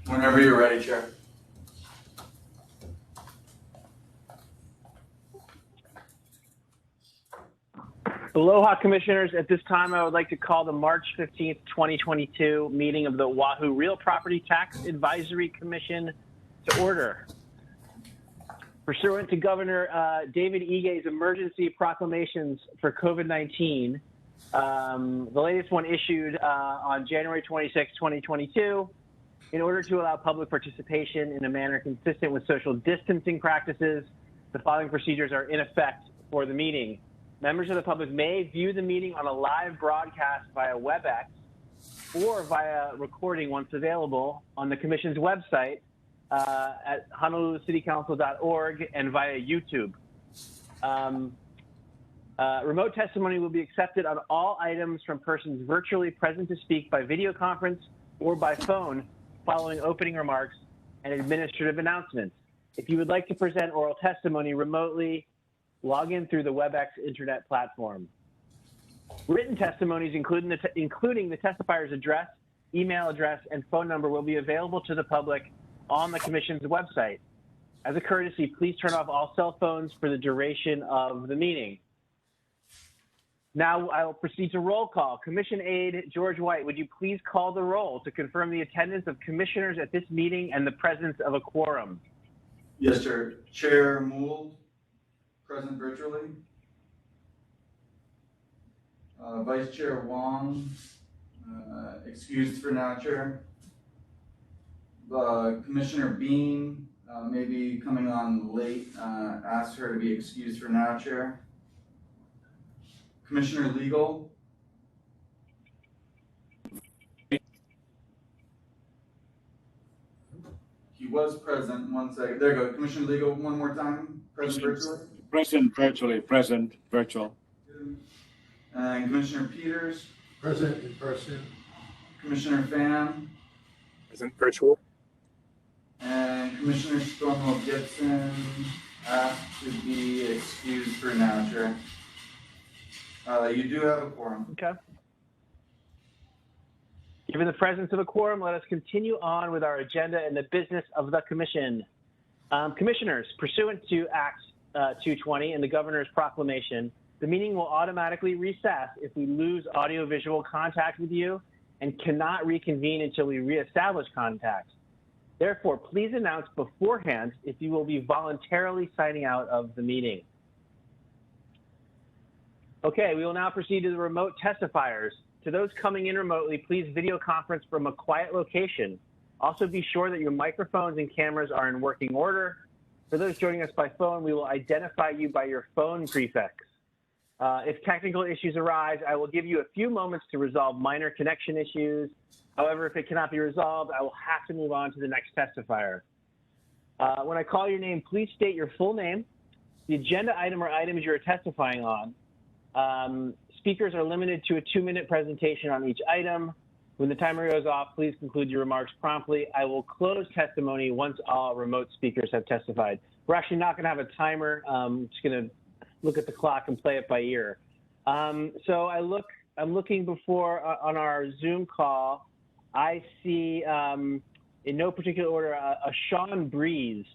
Whenever you're ready, Chair. Aloha, Commissioners. At this time, I would like to call the March 15th, 2022 meeting of the Oahu Real Property Tax Advisory Commission to order. Pursuant to Governor David Ige's emergency proclamations for COVID-19, the latest one issued on January 26, 2022, in order to allow public participation in a manner consistent with social distancing practices, the following procedures are in effect for the meeting. Members of the public may view the meeting on a live broadcast via WebEx or via recording once available on the Commission's website at honolulucitycouncil.org and via YouTube. Remote testimony will be accepted on all items from persons virtually present to speak by video conference or by phone following opening remarks and administrative announcements. If you would like to present oral testimony remotely, log in through the WebEx internet platform. Written testimonies, including the testifier's address, email address, and phone number, will be available to the public on the Commission's website. As a courtesy, please turn off all cell phones for the duration of the meeting. Now I will proceed to roll call. Commission Aide George White, would you please call the roll to confirm the attendance of commissioners at this meeting and the presence of a quorum? Yes, sir. Chair Mould, present virtually. Vice Chair Wong, excused for now, Chair. Commissioner Bean may be coming on late. Asked her to be excused for now, Chair. Commissioner Legal. He was present. 1 second. There you go. Commissioner Legal, one more time. Present virtually. Present virtually. Present virtual. And Commissioner Peters. Present in person. Commissioner Pham. Present virtual. And Commissioner Stormo Gibson asked to be excused for now, Chair. You do have a quorum. Okay. Given the presence of a quorum, let us continue on with our agenda and the business of the Commission. Commissioners, pursuant to Act 220 and the Governor's proclamation, the meeting will automatically recess if we lose audiovisual contact with you and cannot reconvene until we reestablish contact. Therefore, please announce beforehand if you will be voluntarily signing out of the meeting. Okay, we will now proceed to the remote testifiers. To those coming in remotely, please video conference from a quiet location. Also be sure that your microphones and cameras are in working order. For those joining us by phone, we will identify you by your phone prefix. If technical issues arise, I will give you a few moments to resolve minor connection issues. However, if it cannot be resolved, I will have to move on to the next testifier. When I call your name, please state your full name, the agenda item or items you're testifying on. Speakers are limited to a 2-minute presentation on each item. When the timer goes off, please conclude your remarks promptly. I will close testimony once all remote speakers have testified. We're actually not going to have a timer. I'm just going to look at the clock and play it by ear. So I'm looking before on our Zoom call. I see, in no particular order, a Sean Breeze.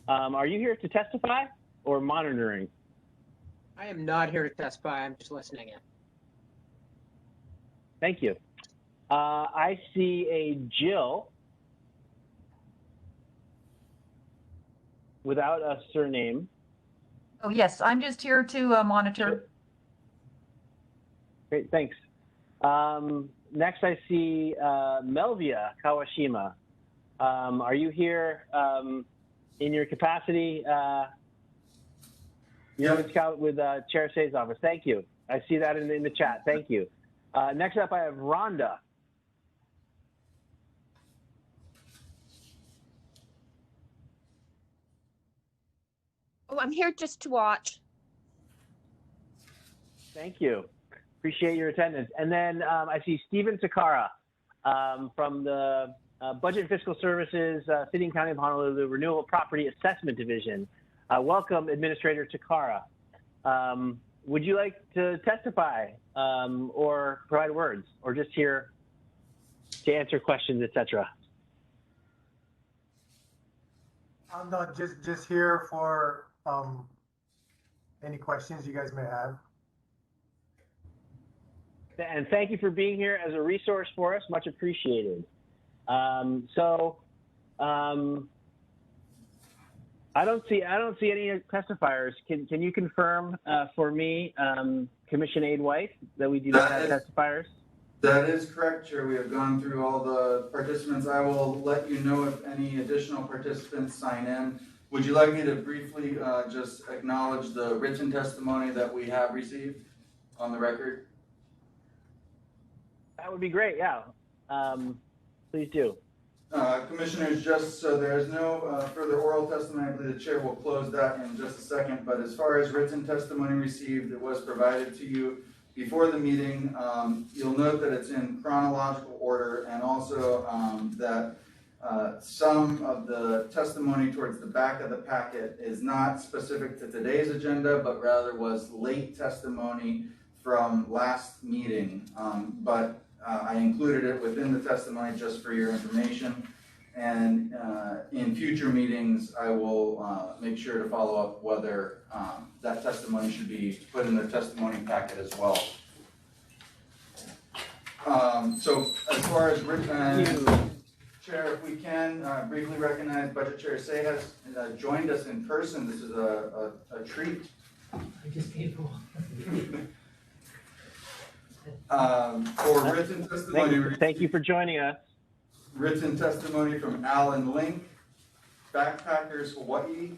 Are you here to testify or monitoring? I am not here to testify. I'm just listening in. Thank you. I see a Jill without a surname. Oh, yes, I'm just here to monitor. Sure. Great, thanks. Next, I see Melvia Kawashima. Are you here in your capacity? You're Scout with Chair Say's office. Thank you. I see that in the chat. Thank you. Next up, I have Rhonda. Oh, I'm here just to watch. Thank you. Appreciate your attendance. And then I see Stephen Takara from the Budget and Fiscal Services, City and County of Honolulu Renewable Property Assessment Division. Welcome, Administrator Takara. Would you like to testify or provide words, or just here to answer questions, etc.? I'm not just here for any questions you guys may have. And thank you for being here as a resource for us. Much appreciated. I don't see any testifiers. Can you confirm for me, Commission Aide White, that we do not have testifiers? That is correct, Chair. We have gone through all the participants. I will let you know if any additional participants sign in. Would you like me to briefly just acknowledge the written testimony that we have received on the record? That would be great, yeah. Please do. Commissioners, just so there is no further oral testimony, I believe the chair will close that in just a second. But as far as written testimony received, it was provided to you before the meeting. You'll note that it's in chronological order, and also that some of the testimony towards the back of the packet is not specific to today's agenda, but rather was late testimony from last meeting. But I included it within the testimony just for your information. And in future meetings, I will make sure to follow up whether that testimony should be put in the testimony packet as well. So as far as Chair, if we can briefly recognize Budget Chair Say has joined us in person. This is a treat. I just paid for one. For written testimony. Thank you for joining us. Written testimony from Alan Link, Backpackers Hawaii,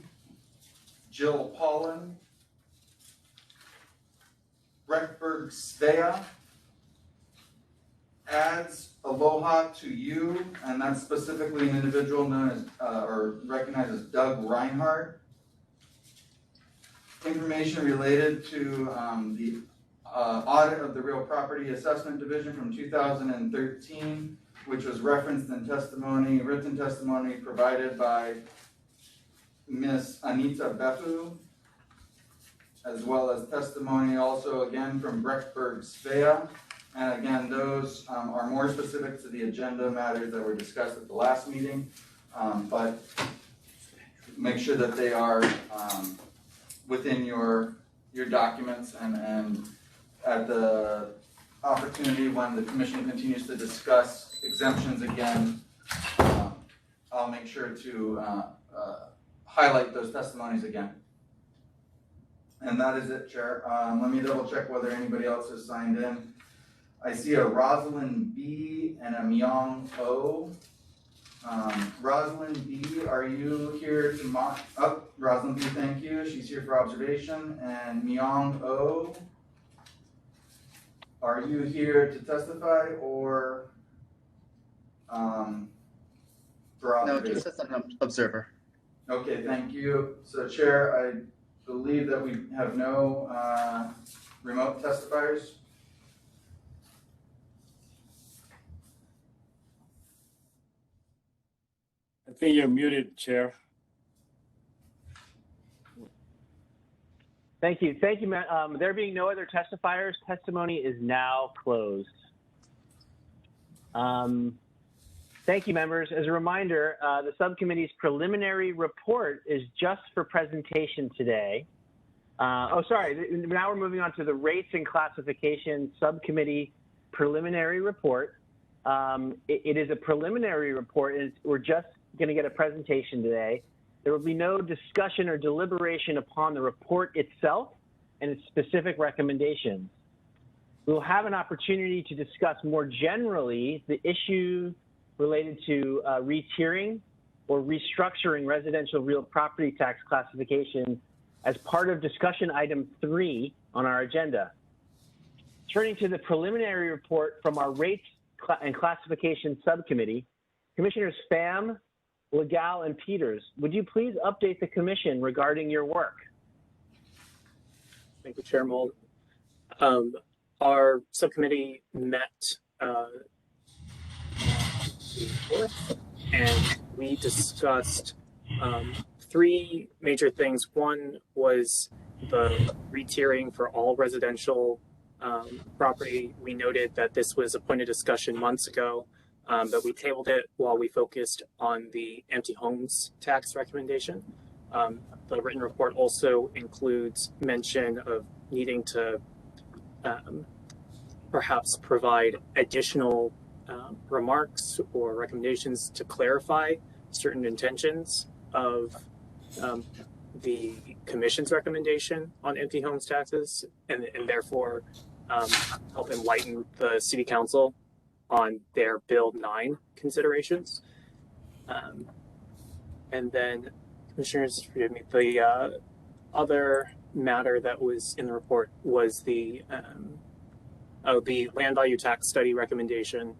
Jill Paulin, Breckberg Svea, adds Aloha to You, and that's specifically an individual known as, or recognized as Doug Reinhardt. Information related to the audit of the Real Property Assessment Division from 2013, which was referenced in testimony, written testimony provided by Ms. Anita Befu, as well as testimony also again from Breckberg Svea. And again, those are more specific to the agenda matters that were discussed at the last meeting, but make sure that they are within your documents, and at the opportunity when the commission continues to discuss exemptions again, I'll make sure to highlight those testimonies again. And that is it, Chair. Let me double check whether anybody else has signed in. I see a Rosalind B and a Myong O. Rosalind B, are you here to Rosalind B, thank you. She's here for observation. And Myong O, are you here to testify or for observation? No, just as an observer. Okay, thank you. So, Chair, I believe that we have no remote testifiers. I think you're muted, Chair. Thank you, Matt. There being no other testifiers, testimony is now closed. Thank you, members. As a reminder, the subcommittee's preliminary report is just for presentation today. Now we're moving on to the Rates and Classification Subcommittee preliminary report. It is a preliminary report, and we're just going to get a presentation today. There will be no discussion or deliberation upon the report itself and its specific recommendations. We will have an opportunity to discuss more generally the issue related to retiering or restructuring residential real property tax classification as part of discussion item 3 on our agenda. Turning to the preliminary report from our Rates and Classification Subcommittee, Commissioners Pham, Legal, and Peters, would you please update the Commission regarding your work? Thank you, Chair Mould. Our subcommittee met and we discussed 3 major things. One was the retiering for all residential property. We noted that this was a point of discussion months ago, but we tabled it while we focused on the empty homes tax recommendation. The written report also includes mention of needing to perhaps provide additional remarks or recommendations to clarify certain intentions of the commission's recommendation on empty homes taxes, and therefore help enlighten the city council on their Bill 9 considerations. And then, commissioners, forgive me, the other matter that was in the report was the land value tax study recommendation.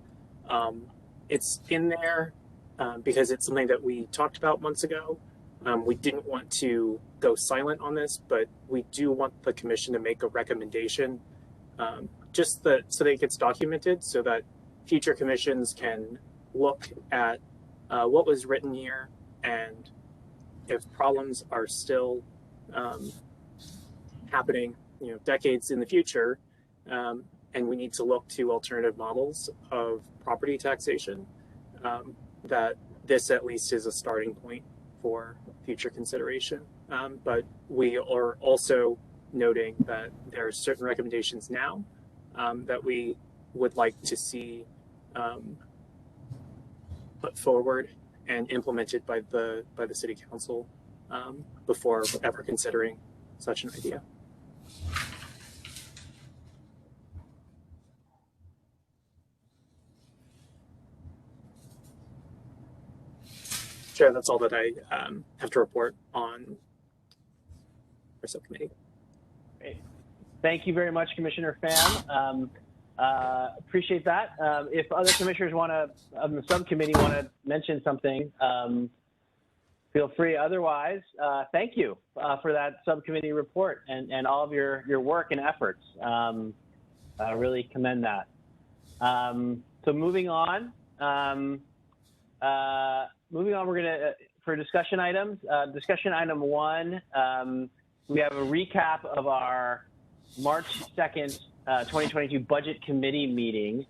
It's in there because it's something that we talked about months ago. We didn't want to go silent on this, but we do want the commission to make a recommendation so that it gets documented, so that future commissions can look at what was written here, and if problems are still happening, decades in the future, and we need to look to alternative models of property taxation, that this at least is a starting point for future consideration. But we are also noting that there are certain recommendations now that we would like to see put forward and implemented by the city council before ever considering such an idea. Chair, that's all that I have to report on our subcommittee. Great. Thank you very much, Commissioner Pham. Appreciate that. If other commissioners of the subcommittee want to mention something, feel free. Otherwise, thank you for that subcommittee report and all of your work and efforts. I really commend that. So moving on, we're gonna, for discussion items, discussion item 1, we have a recap of our March 2nd, 2022 Budget Committee meeting.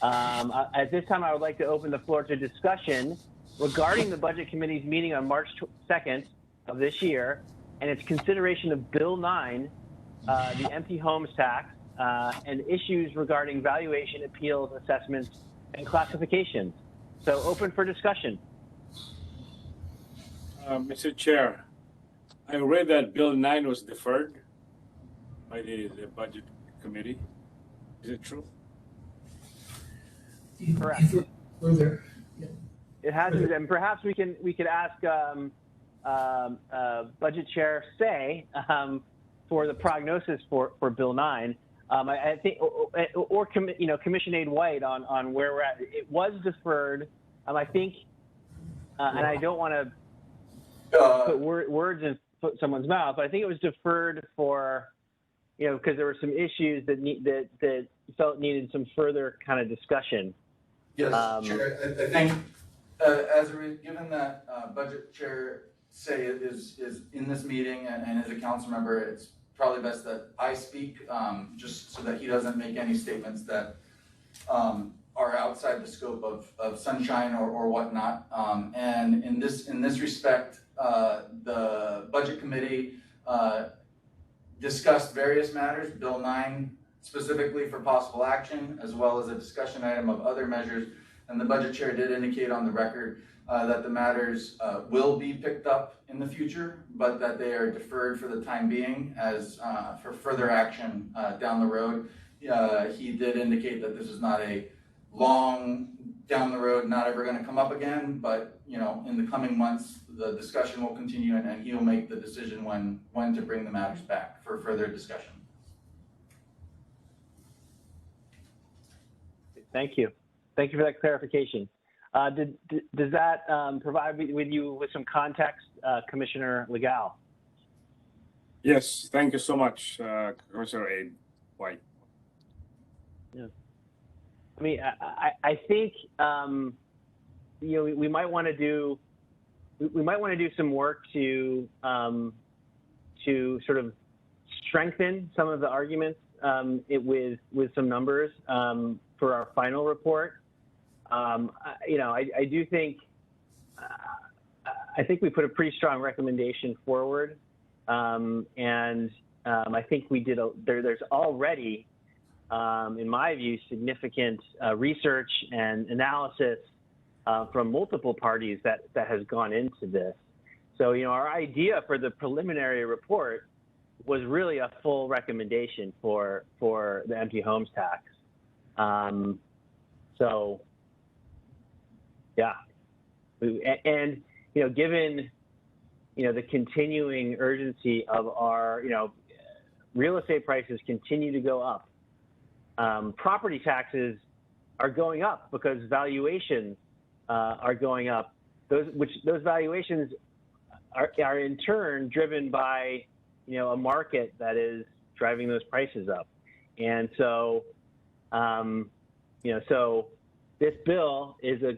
At this time, I would like to open the floor to discussion regarding the Budget Committee's meeting on March 2nd of this year and its consideration of Bill 9, the empty homes tax, and issues regarding valuation, appeals, assessments, and classifications. So open for discussion. Mr. Chair, I read that Bill 9 was deferred by the Budget Committee. Is it true? Correct. Further. It has, and perhaps we could ask Budget Chair Say for the prognosis for Bill 9. I think, or Commission Aide White on where we're at. It was deferred. I think, and I don't want to put words in someone's mouth, but I think it was deferred for, because there were some issues that felt needed some further kind of discussion. Yes, Chair. I think given that Budget Chair Say is in this meeting and is a council member, it's probably best that I speak, just so that he doesn't make any statements that are outside the scope of sunshine or whatnot. And in this respect, the Budget Committee discussed various matters, Bill 9 specifically for possible action, as well as a discussion item of other measures. And the Budget Chair did indicate on the record that the matters will be picked up in the future, but that they are deferred for the time being as for further action down the road. He did indicate that this is not a long down the road, not ever going to come up again, but in the coming months, the discussion will continue, and he'll make the decision when to bring the matters back for further discussion. Thank you. Thank you for that clarification. Does that provide with you with some context, Commissioner Legal? Yes, thank you so much, Commissioner Aide White. Yeah. I mean, I think we might want to do some work to sort of strengthen some of the arguments with some numbers for our final report. I do think, I think we put a pretty strong recommendation forward. I think we did, there's already, in my view, significant research and analysis from multiple parties that has gone into this. So, our idea for the preliminary report was really a full recommendation for the empty homes tax. So, yeah. And, given, the continuing urgency of our, real estate prices continue to go up. Property taxes are going up because valuations are going up. Those valuations are in turn driven by, a market that is driving those prices up. And so, so this bill is I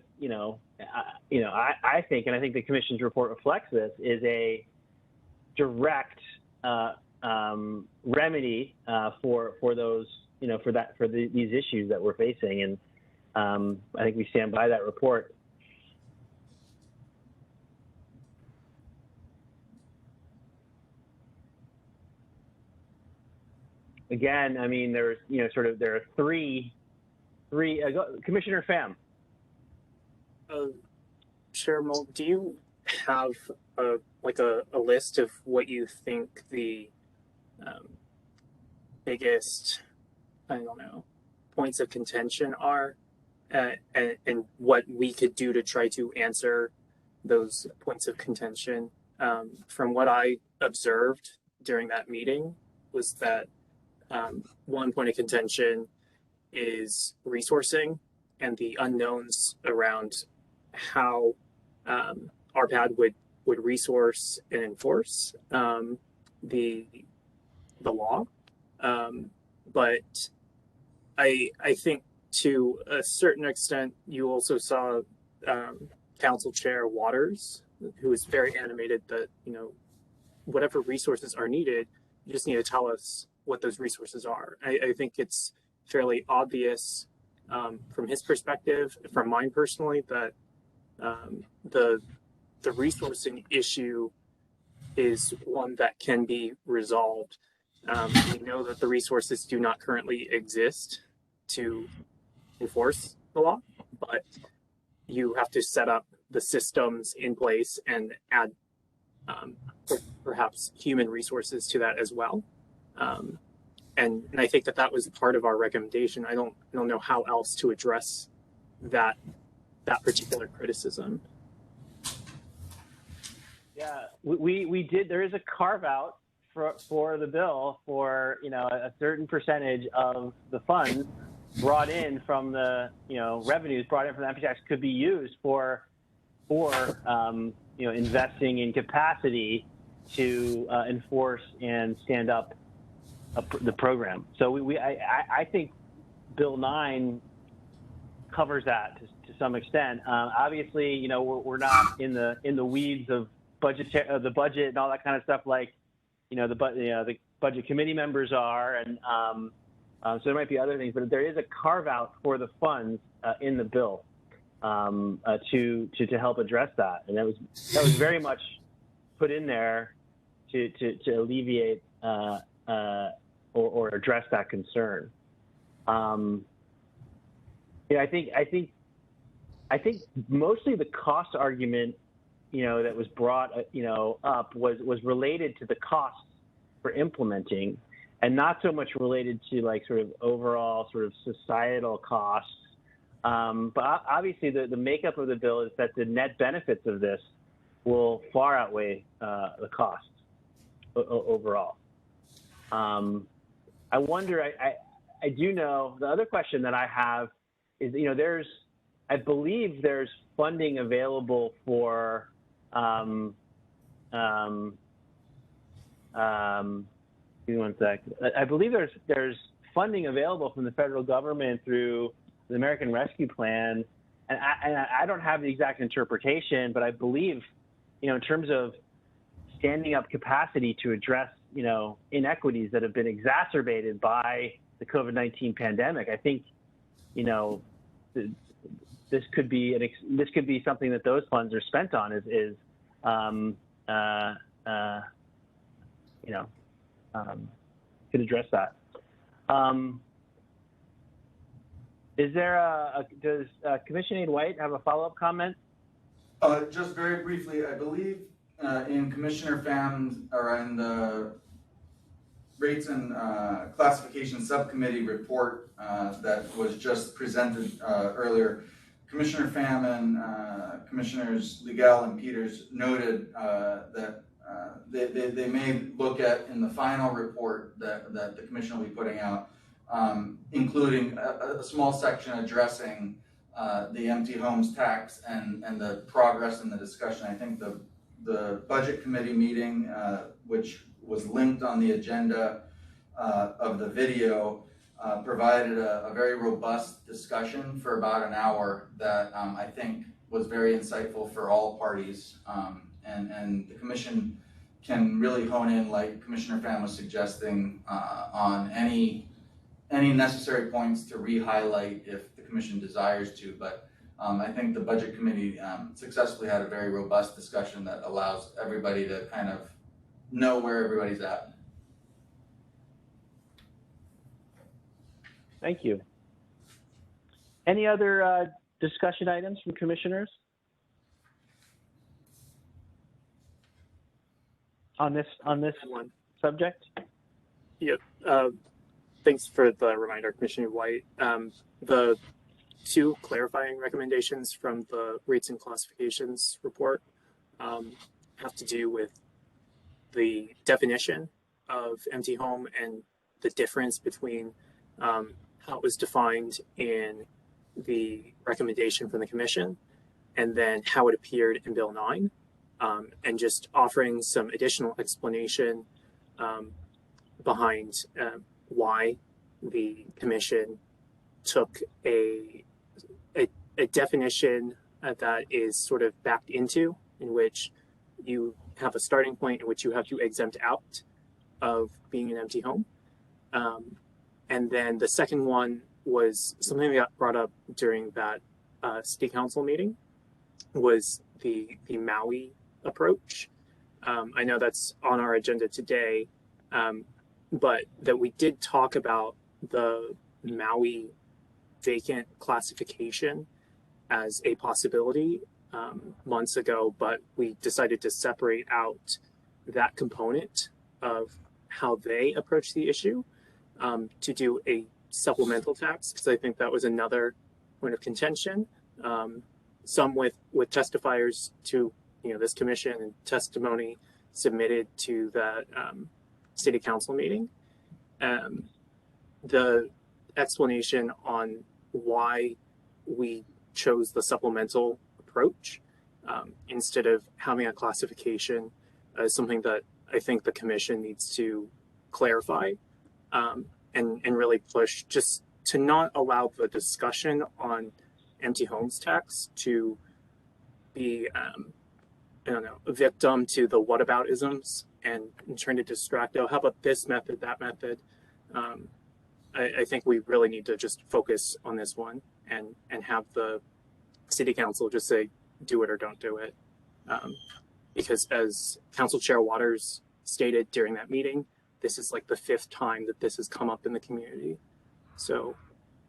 think, and I think the commission's report reflects this, is a direct remedy for those, for these issues that we're facing. And I think we stand by that report. Again, I mean, there's, there are three, Commissioner Pham. Chair Mold, do you have a list of what you think the biggest, I don't know, points of contention are, and what we could do to try to answer those points of contention? From what I observed during that meeting was that one point of contention is resourcing and the unknowns around how ORPTAC would resource and enforce the law. But I think to a certain extent, you also saw Council Chair Waters, who was very animated that, whatever resources are needed, you just need to tell us what those resources are. I think it's fairly obvious from his perspective, from mine personally, that the resourcing issue is one that can be resolved. We know that the resources do not currently exist to enforce the law, but you have to set up the systems in place and add perhaps human resources to that as well. And I think that was part of our recommendation. I don't know how else to address that particular criticism. Yeah, we did. There is a carve out for the bill for a certain percentage of the funds brought in from the revenues brought in from the empty tax could be used for investing in capacity to enforce and stand up the program. So I think Bill 9 covers that to some extent. Obviously, we're not in the weeds of the budget and all that kind of stuff like the budget committee members are, and so there might be other things, but there is a carve out for the funds in the bill to help address that, and that was very much put in there to alleviate or address that concern. I think mostly the cost argument, that was brought, up was related to the costs for implementing, and not so much related to sort of overall sort of societal costs. But obviously, the makeup of the bill is that the net benefits of this will far outweigh the costs overall. I wonder. I do know the other question that I have is, I believe there's funding available for give me one sec. I believe there's funding available from the federal government through the American Rescue Plan, and I don't have the exact interpretation, but I believe, in terms of standing up capacity to address, inequities that have been exacerbated by the COVID-19 pandemic, I think, this could be this could be something that those funds are spent on could address that. Is there does Commissioner White have a follow-up comment? Just very briefly, I believe in Commissioner Pham's, or in the Rates and Classification Subcommittee report that was just presented earlier, Commissioner Pham and Commissioners Legal and Peters noted that they may look at in the final report that the commission will be putting out, including a small section addressing the empty homes tax and the progress in the discussion. I think the budget committee meeting, which was linked on the agenda of the video, provided a very robust discussion for about an hour that I think was very insightful for all parties, and the commission can really hone in, like Commissioner Pham was suggesting, on any necessary points to re-highlight if the commission desires to. But I think the budget committee successfully had a very robust discussion that allows everybody to kind of know where everybody's at. Thank you. Any other discussion items from commissioners on this One. subject? Yep. Thanks for the reminder, Commissioner White. The two clarifying recommendations from the Rates and Classifications report have to do with the definition of empty home and the difference between how it was defined in the recommendation from the commission and then how it appeared in Bill 9, and just offering some additional explanation behind why the commission took a definition that is sort of backed into, in which you have a starting point in which you have to exempt out of being an empty home. And then the second one was something that got brought up during that city council meeting, was the Maui approach. I know that's on our agenda today, but that we did talk about the Maui vacant classification as a possibility months ago, but we decided to separate out that component of how they approach the issue to do a supplemental tax, because I think that was another point of contention. Some with testifiers to this commission and testimony submitted to that city council meeting. The explanation on why we chose the supplemental approach instead of having a classification is something that I think the commission needs to clarify and really push, just to not allow the discussion on empty homes tax to be a victim to the whataboutisms and trying to distract, how about this method, that method. I think we really need to just focus on this one and have the city council just say, do it or don't do it. Because as Council Chair Waters stated during that meeting, this is like the 5th time that this has come up in the community. So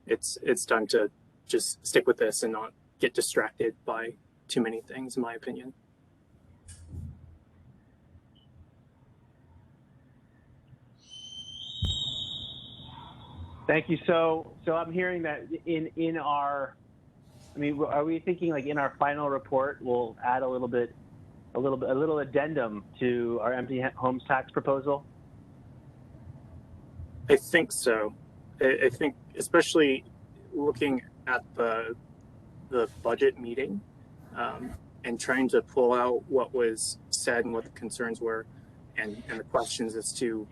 it's time to just stick with this and not get distracted by too many things, in my opinion. Thank you. So I'm hearing that in our, are we thinking like in our final report we'll add a little addendum to our empty homes tax proposal? I think so. I think especially looking at the budget meeting and trying to pull out what was said and what the concerns were and the questions as to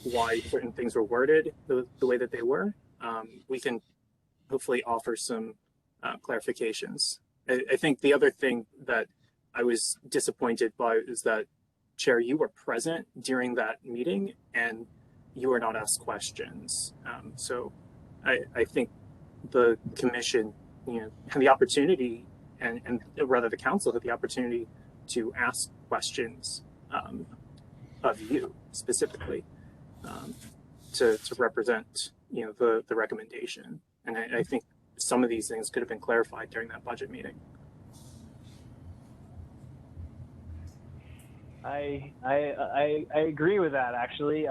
why certain things were worded the way that they were, we can hopefully offer some clarifications. I think the other thing that I was disappointed by is that, Chair, you were present during that meeting and you were not asked questions. So I think the commission, had the opportunity, and rather the council had the opportunity to ask questions of you specifically to represent, the recommendation. And I think some of these things could have been clarified during that budget meeting. I agree with that, actually.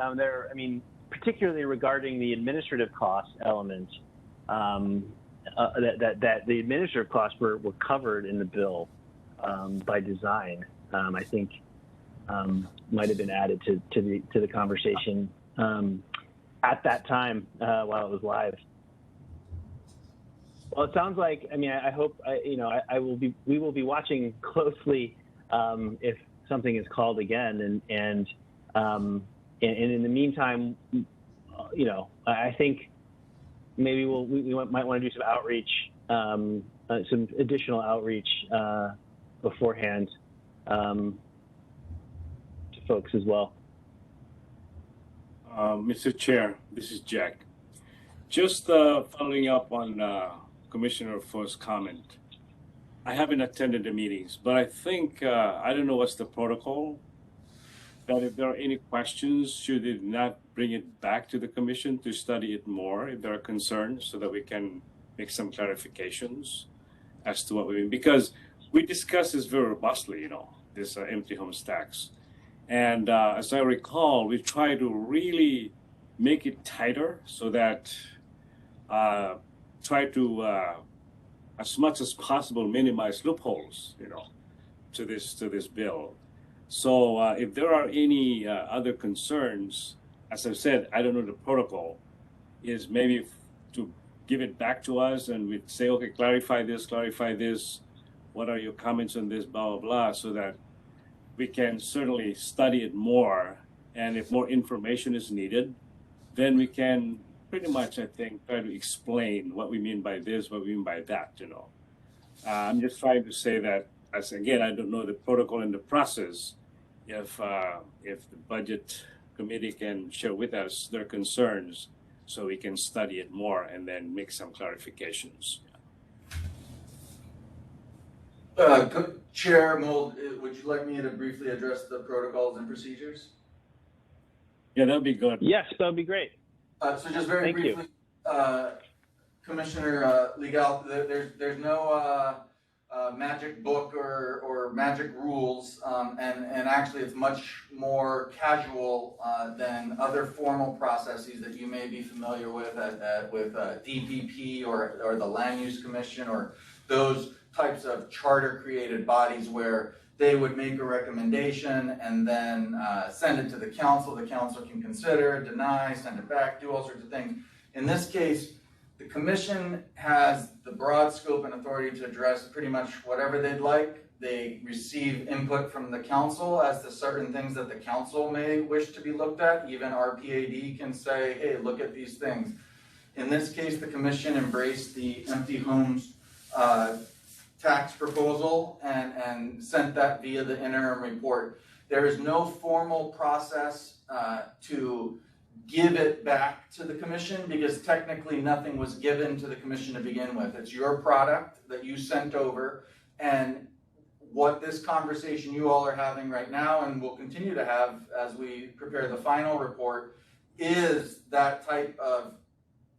Particularly regarding the administrative cost element, that the administrative costs were covered in the bill by design. I think might have been added to the conversation at that time while it was live. Well, it sounds like, I hope, we will be watching closely if something is called again, and in the meantime, I think maybe we might want to do some outreach, some additional outreach beforehand to folks as well. Mr. Chair, this is Jack. Just following up on Commissioner Fo's comment. I haven't attended the meetings, but I think, I don't know what's the protocol, that if there are any questions, should it not bring it back to the commission to study it more if there are concerns, so that we can make some clarifications as to what we mean? Because we discussed this very robustly, this empty homes tax. And as I recall, we try to really make it tighter so that try to as much as possible minimize loopholes, to this bill. So if there are any other concerns, as I've said, I don't know the protocol, is maybe to give it back to us and we'd say, okay, clarify this. What are your comments on this, blah, blah, blah, so that we can certainly study it more. And if more information is needed, then we can pretty much, I think, try to explain what we mean by this, what we mean by that, I'm just trying to say that, as again, I don't know the protocol and the process. If the budget committee can share with us their concerns, so we can study it more and then make some clarifications. Chair Mold, would you like me to briefly address the protocols and procedures? Yeah, that'd be good. Yes, that would be great. So just very Thank briefly, Commissioner Legal, there's no magic book or magic rules, and actually it's much more casual than other formal processes that you may be familiar with with DPP or the Land Use Commission or those types of charter created bodies where they would make a recommendation and then send it to the council can consider, deny, send it back, do all sorts of things. In this case, the commission has the broad scope and authority to address pretty much whatever they'd like. They receive input from the council as to certain things that the council may wish to be looked at. Even RPAD can say, hey, look at these things. In this case, the commission embraced the empty homes tax proposal and sent that via the interim report. There is no formal process to give it back to the commission, because technically nothing was given to the commission to begin with. It's your product that you sent over, and what this conversation you all are having right now and will continue to have as we prepare the final report is that type of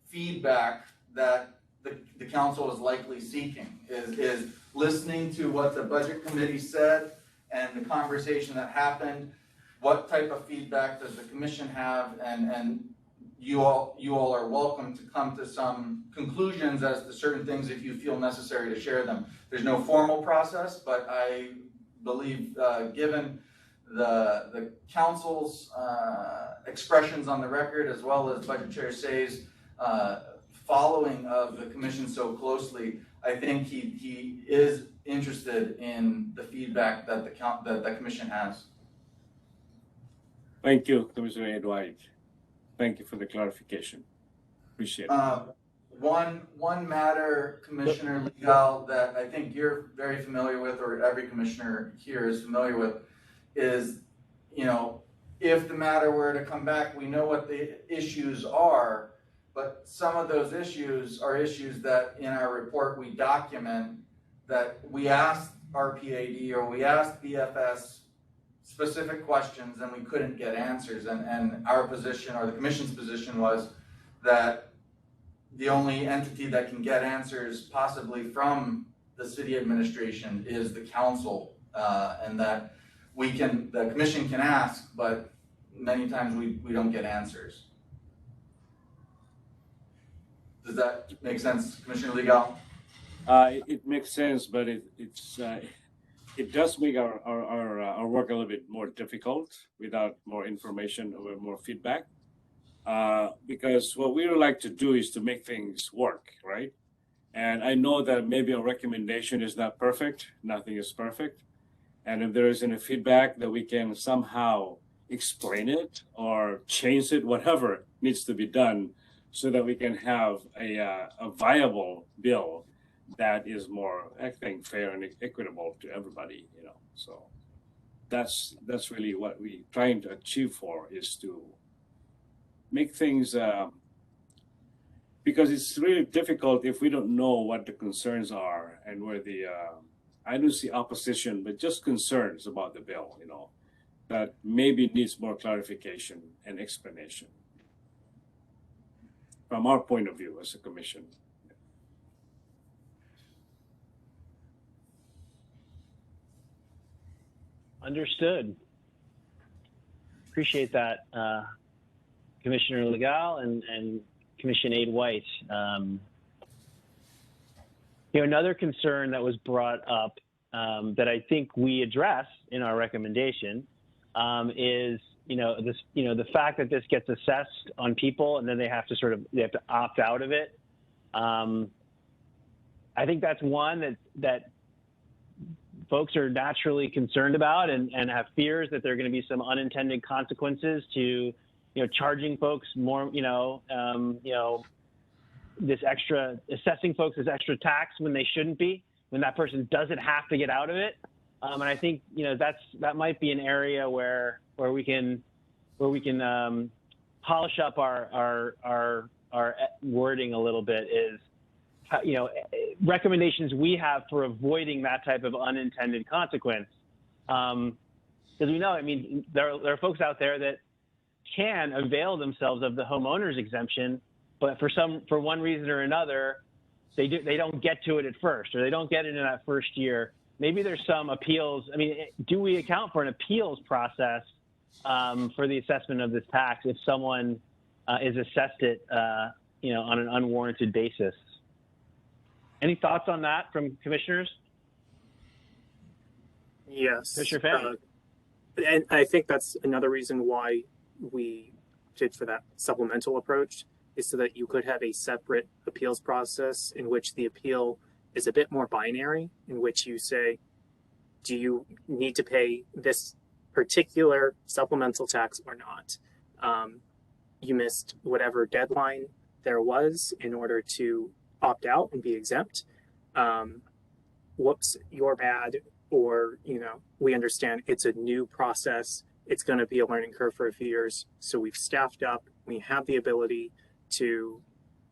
feedback that the council is likely seeking, is listening to what the budget committee said and the conversation that happened. What type of feedback does the commission have? And you all are welcome to come to some conclusions as to certain things if you feel necessary to share them. There's no formal process, but I believe given the council's expressions on the record, as well as Budget Chair Say's following of the commission so closely, I think he is interested in the feedback that the commission has. Thank you, Commissioner Edward. Thank you for the clarification. Appreciate it. One matter, Commissioner Legal, that I think you're very familiar with, or every commissioner here is familiar with, is, if the matter were to come back, we know what the issues are, But some of those issues are issues that in our report we document that we asked RPAD or we asked BFS specific questions and we couldn't get answers. And our position, or the commission's position, was that the only entity that can get answers possibly from the city administration is the council, and that the commission can ask, but many times we don't get answers. Does that make sense, Commissioner Legal? It makes sense, but it does make our work a little bit more difficult without more information or more feedback. Because what we would like to do is to make things work, right? And I know that maybe a recommendation is not perfect. Nothing is perfect. And if there is any feedback that we can somehow explain it or change it, whatever needs to be done, so that we can have a viable bill that is more, I think, fair and equitable to everybody, you know. So that's really what we're trying to achieve for, is to make things, because it's really difficult if we don't know what the concerns are and where I don't see opposition, but just concerns about the bill, you know, that maybe needs more clarification and explanation from our point of view as a commission. Understood. Appreciate that, Commissioner Legal and Commissioner Aid White. Another concern that was brought up that I think we address in our recommendation is the fact that this gets assessed on people and then they have to opt out of it. I think that's one that folks are naturally concerned about and have fears that there are going to be some unintended consequences to, charging folks more, assessing folks as extra tax when they shouldn't be, when that person doesn't have to get out of it. And I think, that might be an area where we can polish up our wording a little bit, is, recommendations we have for avoiding that type of unintended consequence. Because we know, there are folks out there that can avail themselves of the homeowner's exemption, but for one reason or another, they don't get to it at first, or they don't get it in that first year. Maybe there's some appeals. Do we account for an appeals process for the assessment of this tax if someone is assessed it, on an unwarranted basis? Any thoughts on that from commissioners? Yes. Commissioner Fang? And I think that's another reason why we did for that supplemental approach, is so that you could have a separate appeals process in which the appeal is a bit more binary, in which you say, do you need to pay this particular supplemental tax or not? You missed whatever deadline there was in order to opt out and be exempt. Whoops, you're bad. Or, we understand it's a new process. It's going to be a learning curve for a few years. So we've staffed up. We have the ability to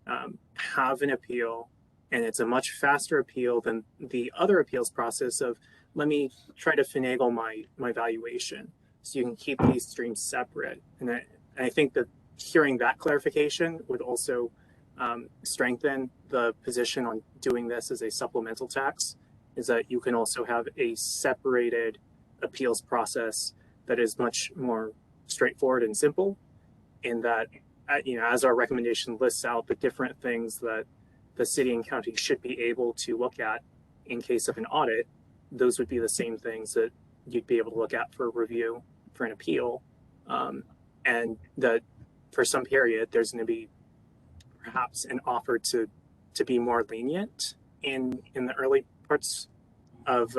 have an appeal, and it's a much faster appeal than the other appeals process of, let me try to finagle my valuation. So you can keep these streams separate. And I think that hearing that clarification would also strengthen the position on doing this as a supplemental tax, is that you can also have a separated appeals process that is much more straightforward and simple, in that, as our recommendation lists out the different things that the city and county should be able to look at in case of an audit, those would be the same things that you'd be able to look at for review for an appeal. And that for some period, there's going to be perhaps an offer to be more lenient in the early parts of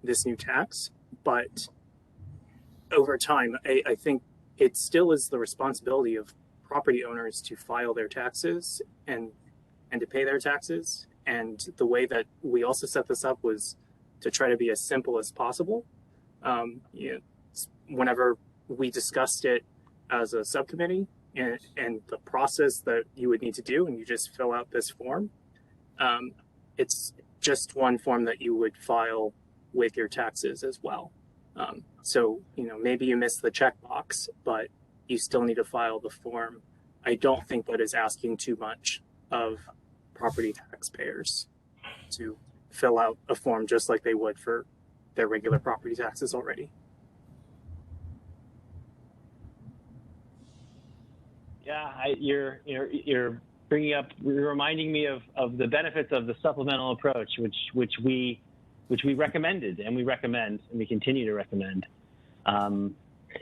this new tax. But over time, I think it still is the responsibility of property owners to file their taxes and to pay their taxes. And the way that we also set this up was to try to be as simple as possible. Whenever we discussed it as a subcommittee, and the process that you would need to do, and you just fill out this form. It's just one form that you would file with your taxes as well. So, maybe you missed the checkbox, but you still need to file the form. I don't think that is asking too much of property taxpayers to fill out a form just like they would for their regular property taxes already. Yeah, you're bringing up, you're reminding me of the benefits of the supplemental approach, which we recommended and we recommend and we continue to recommend.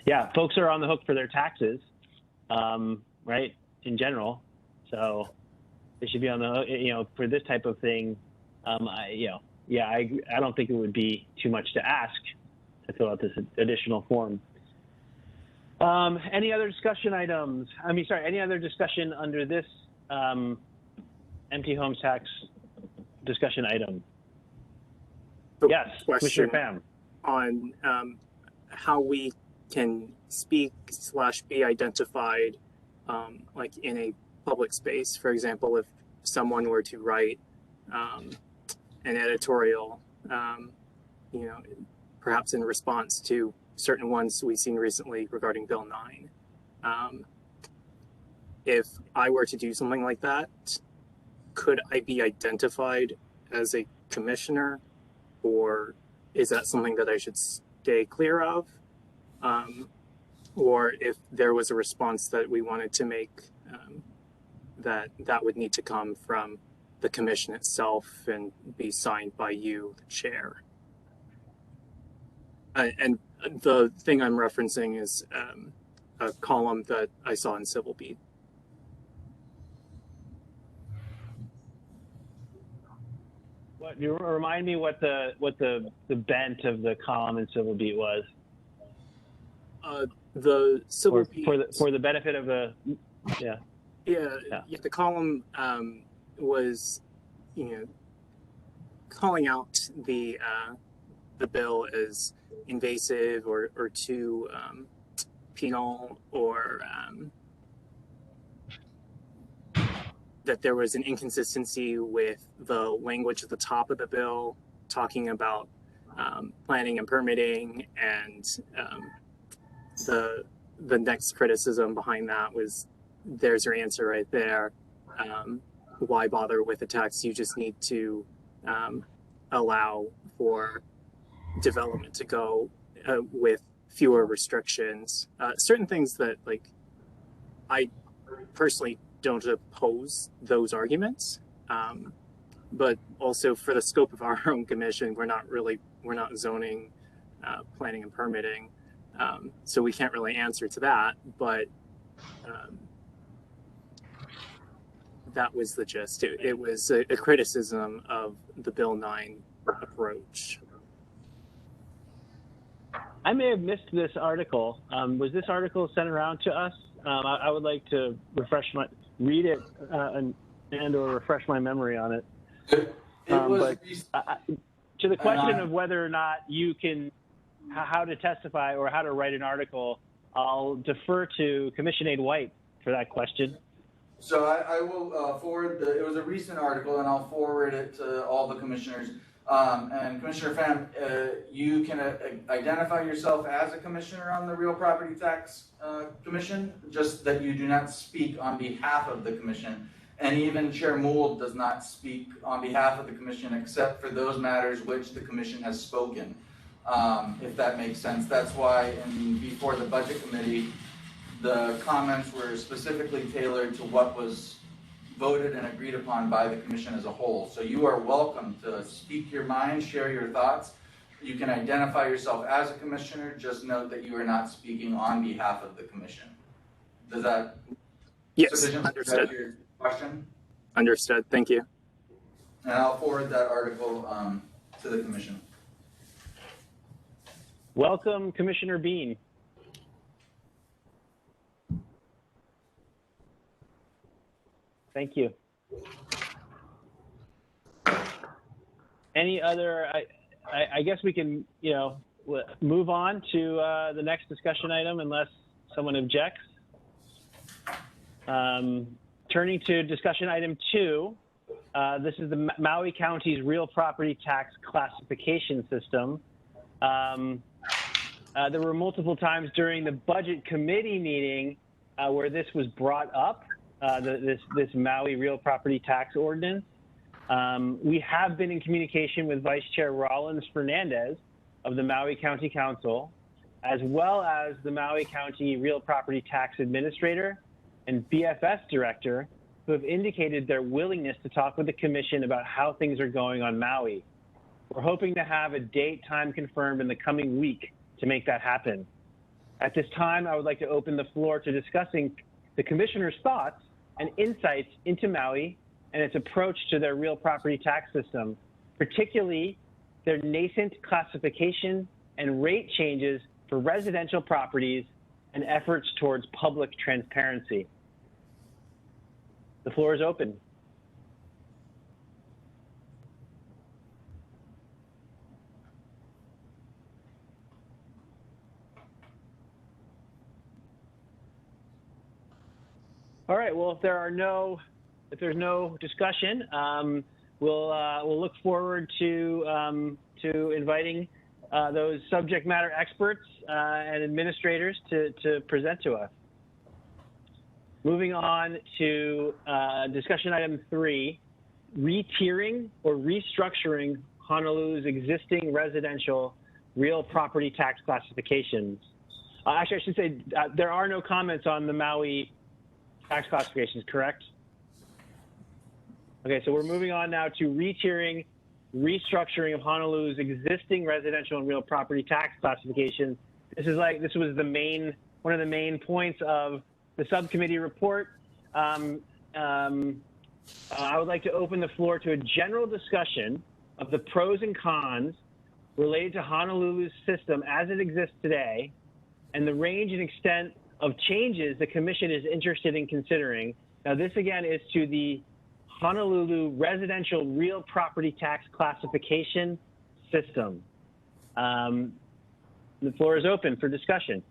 Yeah, folks are on the hook for their taxes, right? In general, so they should be on the for this type of thing. I don't think it would be too much to ask to fill out this additional form. Any other discussion items? Any other discussion under this empty homes tax discussion item? So Yes, Commissioner Pham. On how we can speak / be identified like in a public space. For example, if someone were to write an editorial, perhaps in response to certain ones we've seen recently regarding Bill 9. If I were to do something like that, could I be identified as a commissioner, or is that something that I should stay clear of? Or if there was a response that we wanted to make, that would need to come from the commission itself and be signed by you, the chair. And the thing I'm referencing is a column that I saw in Civil Beat. What you remind me what the bent of the column in Civil Beat was? The Civil Beat for the benefit of the the column was calling out the bill as invasive or too penal, or that there was an inconsistency with the language at the top of the bill talking about planning and permitting, and the next criticism behind that was, there's your answer right there. Why bother with a tax? You just need to allow for development to go with fewer restrictions. Certain things that, like, I personally don't oppose those arguments, but also for the scope of our own commission, we're not zoning, planning and permitting, so we can't really answer to that. But that was the gist. It was a criticism of the Bill 9 approach. I may have missed this article. Was this article sent around to us? I would like to read it and or refresh my memory on it. To the question of whether or not you can, how to testify or how to write an article, I'll defer to Commissioner White for that question. So I will forward it was a recent article, and I'll forward it to all the commissioners. And Commissioner Pham, you can identify yourself as a commissioner on the Real Property Tax Commission, just that you do not speak on behalf of the commission. And even Chair Mould does not speak on behalf of the commission except for those matters which the commission has spoken, if that makes sense. That's why before the Budget Committee, the comments were specifically tailored to what was voted and agreed upon by the commission as a whole. So you are welcome to speak your mind, share your thoughts. You can identify yourself as a commissioner. Just note that you are not speaking on behalf of the commission. Does that? Yes, understood. Your question? Understood. Thank you. And I'll forward that article to the commission. Welcome, Commissioner Bean. Thank you. Any other, I guess we can, move on to the next discussion item unless someone objects. Turning to discussion item 2, this is the Maui County's real property tax classification system. There were multiple times during the budget committee meeting where this was brought up, this Maui real property tax ordinance. We have been in communication with Vice Chair Rollins Fernandez of the Maui County Council, as well as the Maui County Real Property Tax Administrator and BFS Director, who have indicated their willingness to talk with the Commission about how things are going on Maui. We're hoping to have a date time confirmed in the coming week to make that happen. At this time, I would like to open the floor to discussing the Commissioner's thoughts and insights into Maui and its approach to their real property tax system, particularly their nascent classification and rate changes for residential properties and efforts towards public transparency. The floor is open. All right. Well, if there's no discussion, we'll look forward to inviting those subject matter experts and administrators to present to us. Moving on to discussion item 3, re-tiering or restructuring Honolulu's existing residential real property tax classifications. Actually, I should say there are no comments on the Maui tax classifications, correct? Okay, so we're moving on now to re-tiering, restructuring of Honolulu's existing residential and real property tax classifications. This was one of the main points of the subcommittee report. I would like to open the floor to a general discussion of the pros and cons related to Honolulu's system as it exists today, and the range and extent of changes the Commission is interested in considering. Now, this again is to the Honolulu residential real property tax classification system. The floor is open for discussion.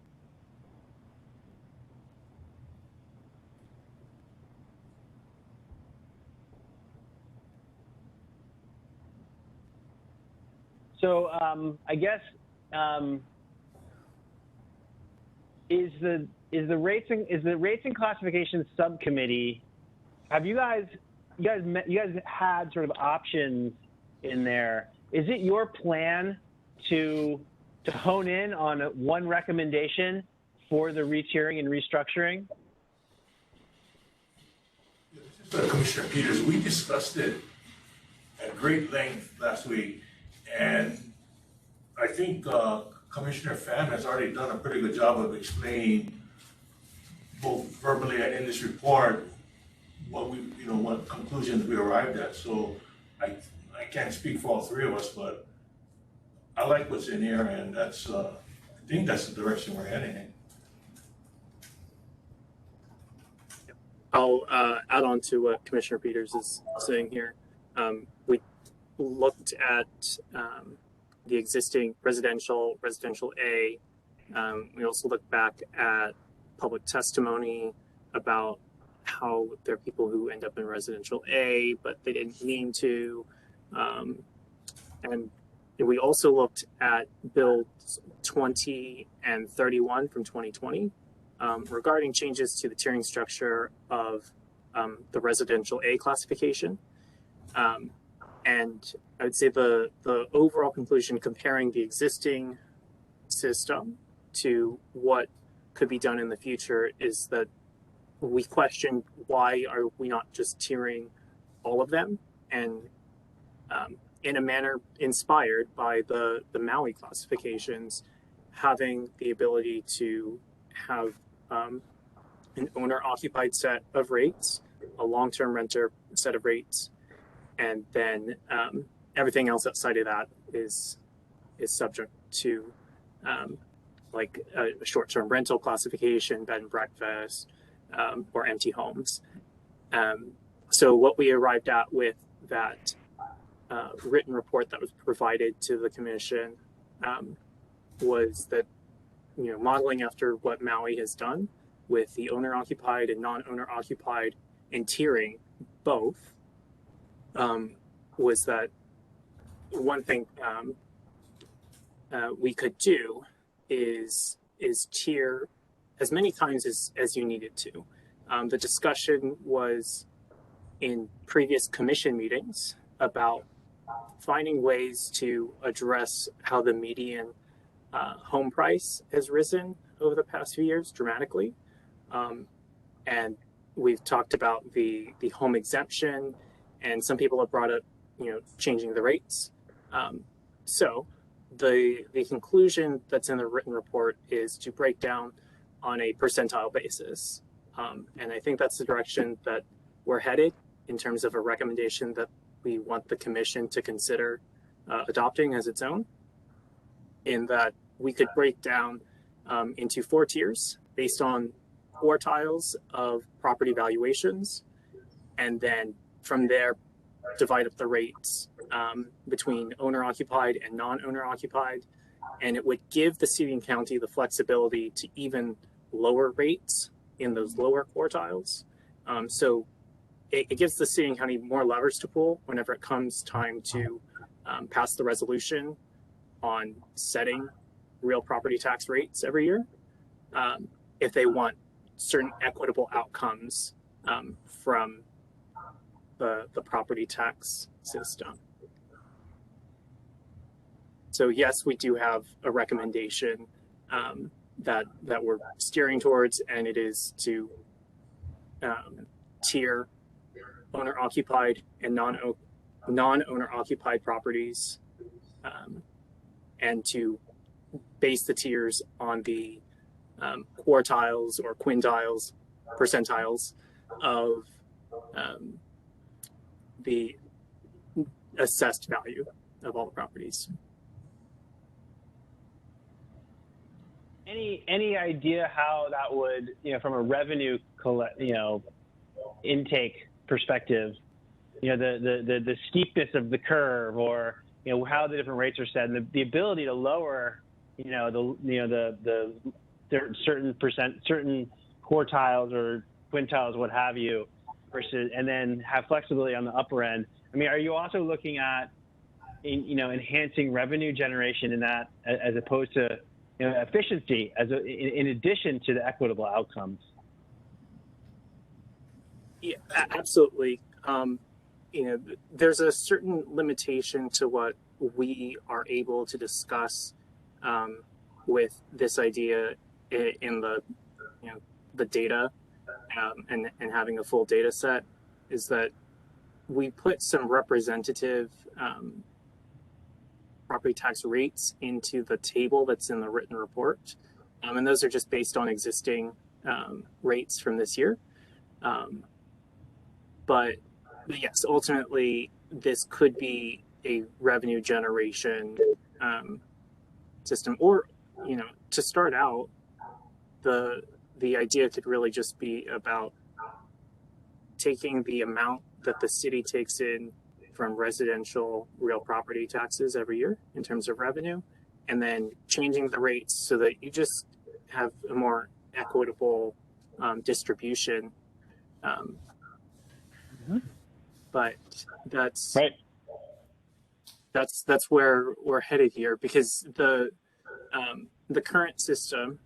So I guess is the rates and classification subcommittee? Have you guys had sort of options in there? Is it your plan to hone in on one recommendation for the re-tiering and restructuring? Commissioner Peters, we discussed it at great length last week, and I think Commissioner Pham has already done a pretty good job of explaining both verbally and in this report what conclusions we arrived at. So I can't speak for all three of us, but I like what's in here, and that's I think that's the direction we're heading in. I'll add on to what Commissioner Peters is saying here. We looked at the existing residential A. We also looked back at public testimony about how there are people who end up in residential A, but they didn't mean to. And we also looked at Bills 20 and 31 from 2020 regarding changes to the tiering structure of the residential A classification. And I would say the overall conclusion comparing the existing system to what could be done in the future is that we question why are we not just tiering all of them, and in a manner inspired by the Maui classifications, having the ability to have an owner-occupied set of rates, a long-term renter set of rates, and then everything else outside of that is subject to like a short-term rental classification, bed and breakfast, or empty homes. So what we arrived at with that written report that was provided to the Commission was that, modeling after what Maui has done, with the owner occupied and non-owner occupied and tiering both, was that one thing we could do is tier as many times as you needed to. The discussion was in previous commission meetings about finding ways to address how the median home price has risen over the past few years dramatically. And we've talked about the home exemption, and some people have brought up, changing the rates. So the conclusion that's in the written report is to break down on a percentile basis. And I think that's the direction that we're headed in terms of a recommendation that we want the commission to consider adopting as its own, in that we could break down into 4 tiers based on quartiles of property valuations, and then from there divide up the rates between owner occupied and non-owner occupied, and it would give the city and county the flexibility to even lower rates in those lower quartiles. So it gives the city and county more levers to pull whenever it comes time to pass the resolution on setting real property tax rates every year, if they want certain equitable outcomes from the property tax system. So yes, we do have a recommendation that we're steering towards, and it is to tier owner occupied and non-owner occupied properties, and to base the tiers on the quartiles or quintiles, percentiles of the assessed value of all the properties. Any idea how that would, from a revenue intake perspective, the steepness of the curve, or how the different rates are set, and the ability to lower, the certain quartiles or quintiles, what have you, versus, and then have flexibility on the upper end. I mean, are you also looking at, enhancing revenue generation in that, as opposed to, efficiency in addition to the equitable outcomes? Yeah, absolutely. There's a certain limitation to what we are able to discuss with this idea in the data, and having a full data set, is that we put some representative property tax rates into the table that's in the written report. And those are just based on existing rates from this year. But yes, ultimately, this could be a revenue generation system, or, to start out, the idea could really just be about taking the amount that the city takes in from residential real property taxes every year in terms of revenue, and then changing the rates so that you just have a more equitable distribution. But that's right. That's where we're headed here, because the current system,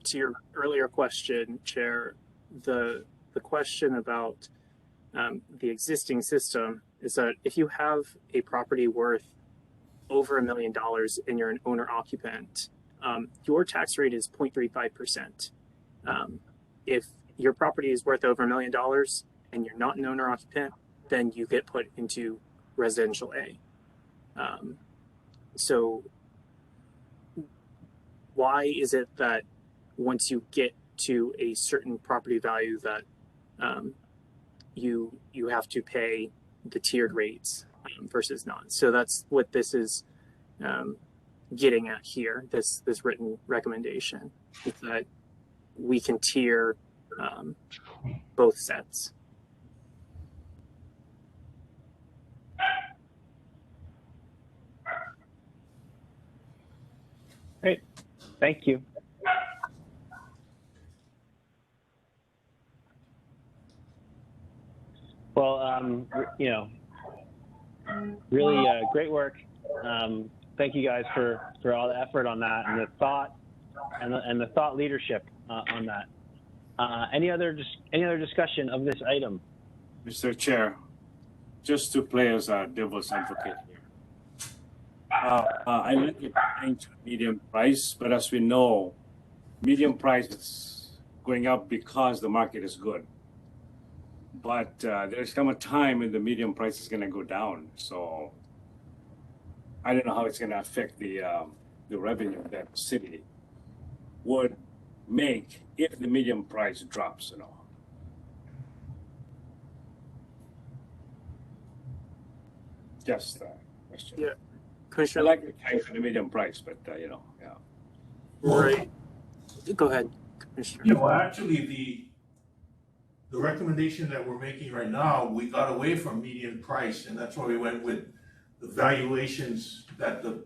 to your earlier question, Chair, the question about the existing system is that if you have a property worth over $1 million and you're an owner occupant, your tax rate is 0.35%. If your property is worth over $1 million and you're not an owner occupant, then you get put into residential A. So why is it that once you get to a certain property value that you have to pay the tiered rates versus not? So that's what this is getting at here, this written recommendation, is that we can tier both sets. Great, thank you. you know, really great work. Thank you guys for all the effort on that and the thought and the thought leadership on that. Any other discussion of this item? Mr. Chair, just to play as a devil's advocate here. I like it going to medium price, but as we know, medium price is going up because the market is good. But there's come a time when the medium price is going to go down. So I don't know how it's going to affect the revenue that the city would make if the medium price drops, you know. Just a question. Yeah. I Commissioner, like the time for the medium price, but you know, yeah. right. Go ahead, Commissioner. You know, actually, the recommendation that we're making right now, we got away from median price, and that's why we went with the valuations that the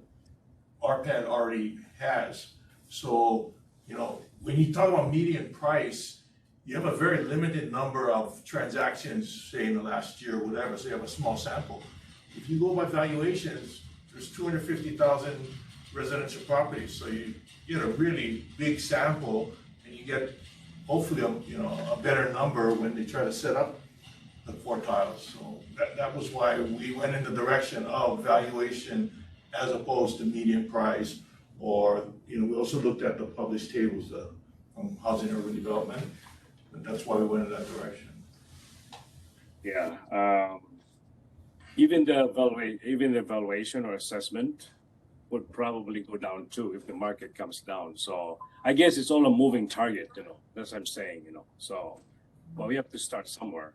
ORPTAC already has. So, you know, when you talk about median price, you have a very limited number of transactions, say in the last year or whatever, so you have a small sample. If you go by valuations, there's 250,000 residential properties, so you get a really big sample, and you get hopefully a better number when they try to set up the quartiles. So that was why we went in the direction of valuation as opposed to median price, or we also looked at the published tables from Housing and Urban Development, and that's why we went in that direction. Yeah. Even the valuation or assessment would probably go down too if the market comes down. So I guess it's all a moving target, you know. That's what I'm saying, you know. So, well, we have to start somewhere,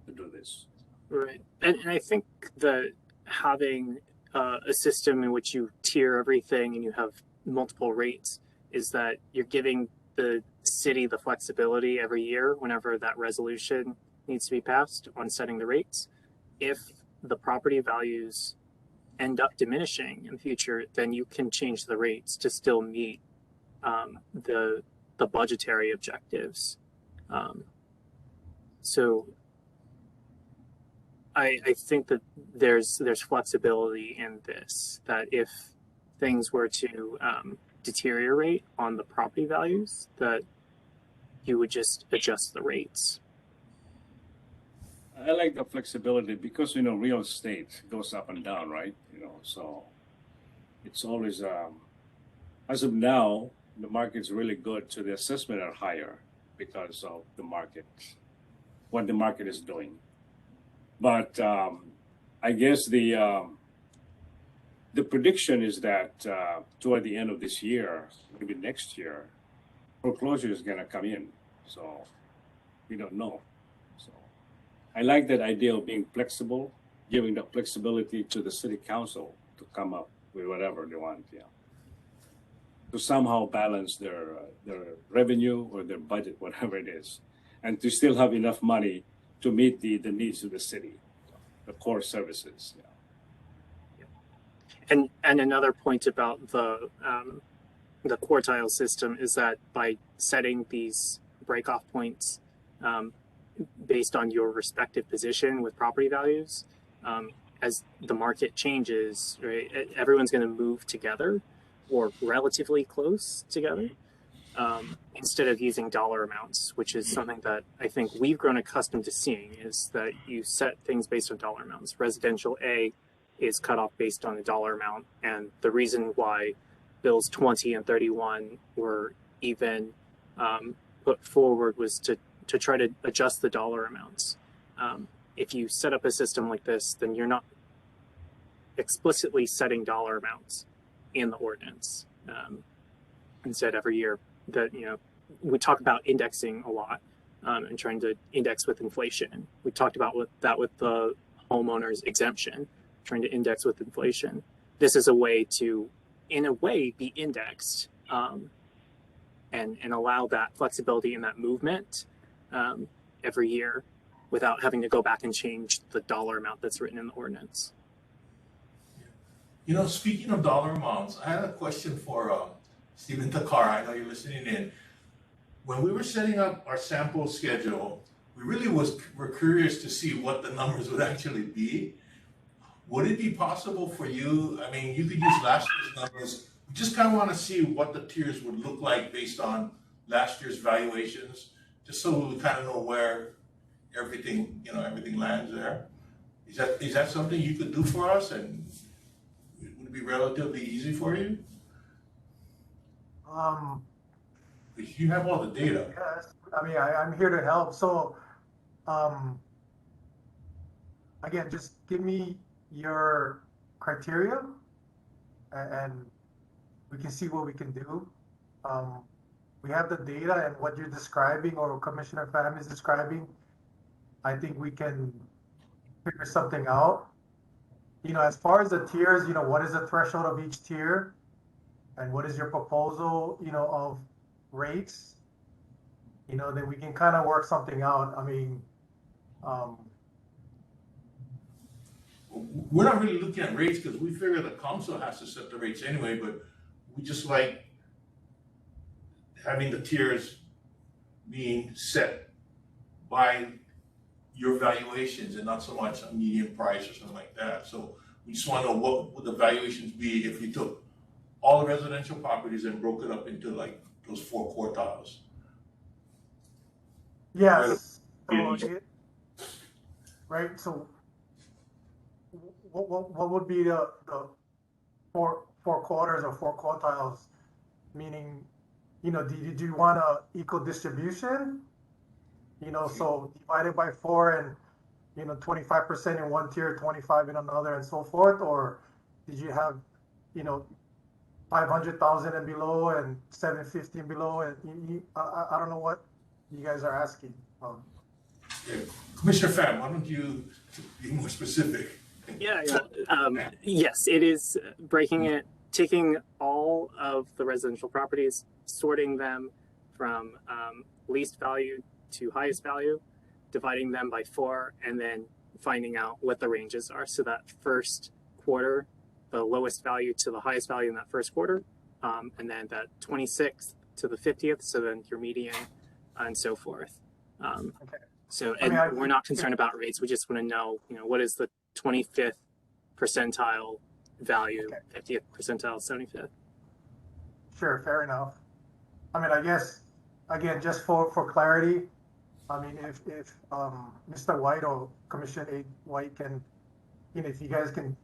to do this. Right, and I think that having a system in which you tier everything and you have multiple rates is that you're giving the city the flexibility every year whenever that resolution needs to be passed on setting the rates. If the property values end up diminishing in the future, then you can change the rates to still meet the budgetary objectives. So I think that there's flexibility in this, that if things were to deteriorate on the property values, that you would just adjust the rates. I like the flexibility because, real estate goes up and down, right? So it's always, as of now, the market's really good, so the assessment are higher because of the market, what the market is doing. But I guess the prediction is that toward the end of this year, maybe next year, foreclosure is going to come in. So we don't know. So I like that idea of being flexible, giving the flexibility to the city council to come up with whatever they want, to somehow balance their revenue or their budget, whatever it is, and to still have enough money to meet the needs of the city, the core services. And another point about the quartile system is that by setting these breakoff points based on your respective position with property values, as the market changes, right, everyone's going to move together or relatively close together, instead of using dollar amounts, which is something that I think we've grown accustomed to seeing, is that you set things based on dollar amounts. Residential A is cut off based on a dollar amount, and the reason why bills 20 and 31 were even put forward was to try to adjust the dollar amounts. If you set up a system like this, then you're not explicitly setting dollar amounts in the ordinance. Instead, every year that, we talk about indexing a lot and trying to index with inflation. We talked about that with the homeowner's exemption, trying to index with inflation. This is a way to, in a way, be indexed and allow that flexibility and that movement every year without having to go back and change the dollar amount that's written in the ordinance. Speaking of dollar amounts, I had a question for Stephen Takara. I know you're listening in. When we were setting up our sample schedule, we really were curious to see what the numbers would actually be. Would it be possible for you, I mean, you could use last year's numbers, we just kind of want to see what the tiers would look like based on last year's valuations, just so we kind of know where everything, everything lands there. Is that something you could do for us, and would it be relatively easy for you? Because you have all the data. Yes, I mean, I'm here to help. So, again, just give me your criteria and we can see what we can do. We have the data and what you're describing or Commissioner Pham is describing. I think we can figure something out. As far as the tiers, what is the threshold of each tier? And what is your proposal, of rates? Then we can kind of work something out. I mean, we're not really looking at rates because we figure the council has to set the rates anyway, but we just like having the tiers being set by your valuations and not so much a median price or something like that. So we just want to know what would the valuations be if you took all the residential properties and broke it up into like those 4 quartiles. yes. Right. So what would be the four quarters or 4 quartiles? Meaning, did you want a equal distribution? So divided by 4 and 25% in one tier, 25 in another, and so forth, or did you have 500,000 and below and 750 and below? And I don't know what you guys are asking. Yeah. Commissioner Pham, why don't you be more specific? Yes, it is breaking it, taking all of the residential properties, sorting them from least value to highest value, dividing them by 4, and then finding out what the ranges are. So that first quarter, the lowest value to the highest value in that first quarter, and then that 26th to the 50th, so then your median, and so forth. Okay. So, and we're not concerned about rates. We just want to know, what is the 25th percentile value, okay. 50th percentile, 75th. Sure, fair enough. I mean, I guess, again, just for clarity, I mean, if Mr. White or Commissioner White can, if you guys can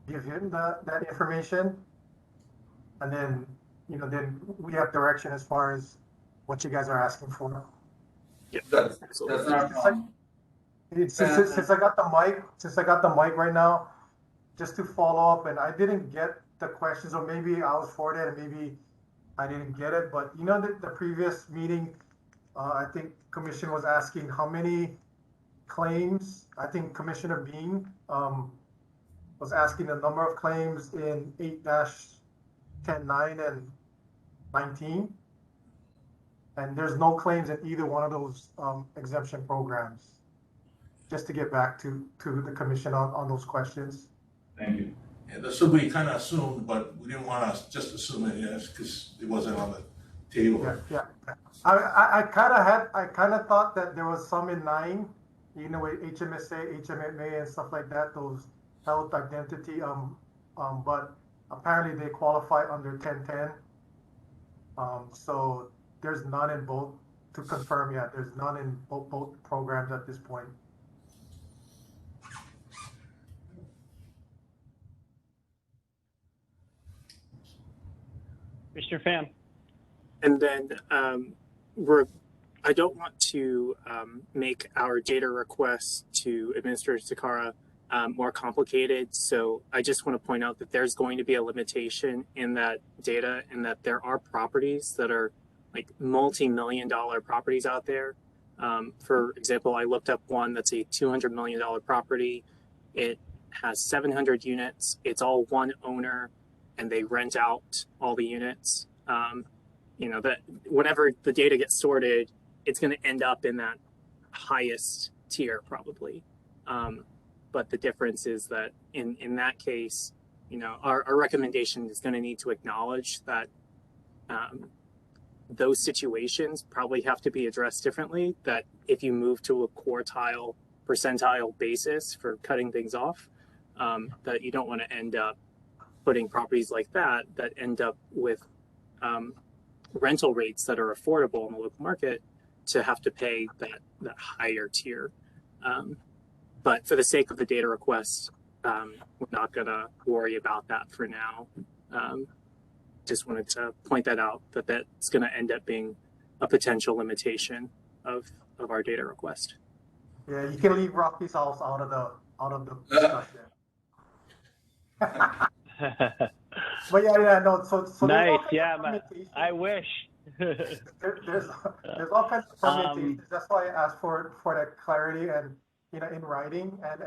give him that information, and then, then we have direction as far as what you guys are asking for. Yep, that's not a problem. Since I got the mic right now, just to follow up, and I didn't get the questions, or maybe I was forwarded and maybe I didn't get it, but the previous meeting, I think Commission was asking how many claims. I think Commissioner Bean was asking the number of claims in 8-10-9 and 19. And there's no claims in either one of those exemption programs. Just to get back to the Commission on those questions. Thank you. Yeah, that's what we kind of assumed, but we didn't want to just assume it, yes, because it wasn't on the table. Yeah. I kind of thought that there was some in 9, with HMSA, HMMA, and stuff like that. Those health identity, but apparently they qualify under 1010. So there's none in both. To confirm, yeah, there's none in both programs at this point. Mr. Pham. And then I don't want to make our data requests to Administrator Takara more complicated. So I just want to point out that there's going to be a limitation in that data, and that there are properties that are like multi-million-dollar properties out there. For example, I looked up one that's a $200 million property. It has 700 units. It's all one owner, and they rent out all the units. That whenever the data gets sorted, it's going to end up in that highest tier probably. But the difference is that in that case, our recommendation is going to need to acknowledge that those situations probably have to be addressed differently. That if you move to a quartile, percentile basis for cutting things off, that you don't want to end up putting properties like that end up with rental rates that are affordable in the local market to have to pay that higher tier. But for the sake of the data request, we're not going to worry about that for now. Just wanted to point that out, that's going to end up being a potential limitation of our data request. Yeah, you can leave Rocky's house out of the discussion. But yeah, no. So Nice. there's Yeah, I wish. there's all kinds of permutations. That's why I asked for that clarity and in writing and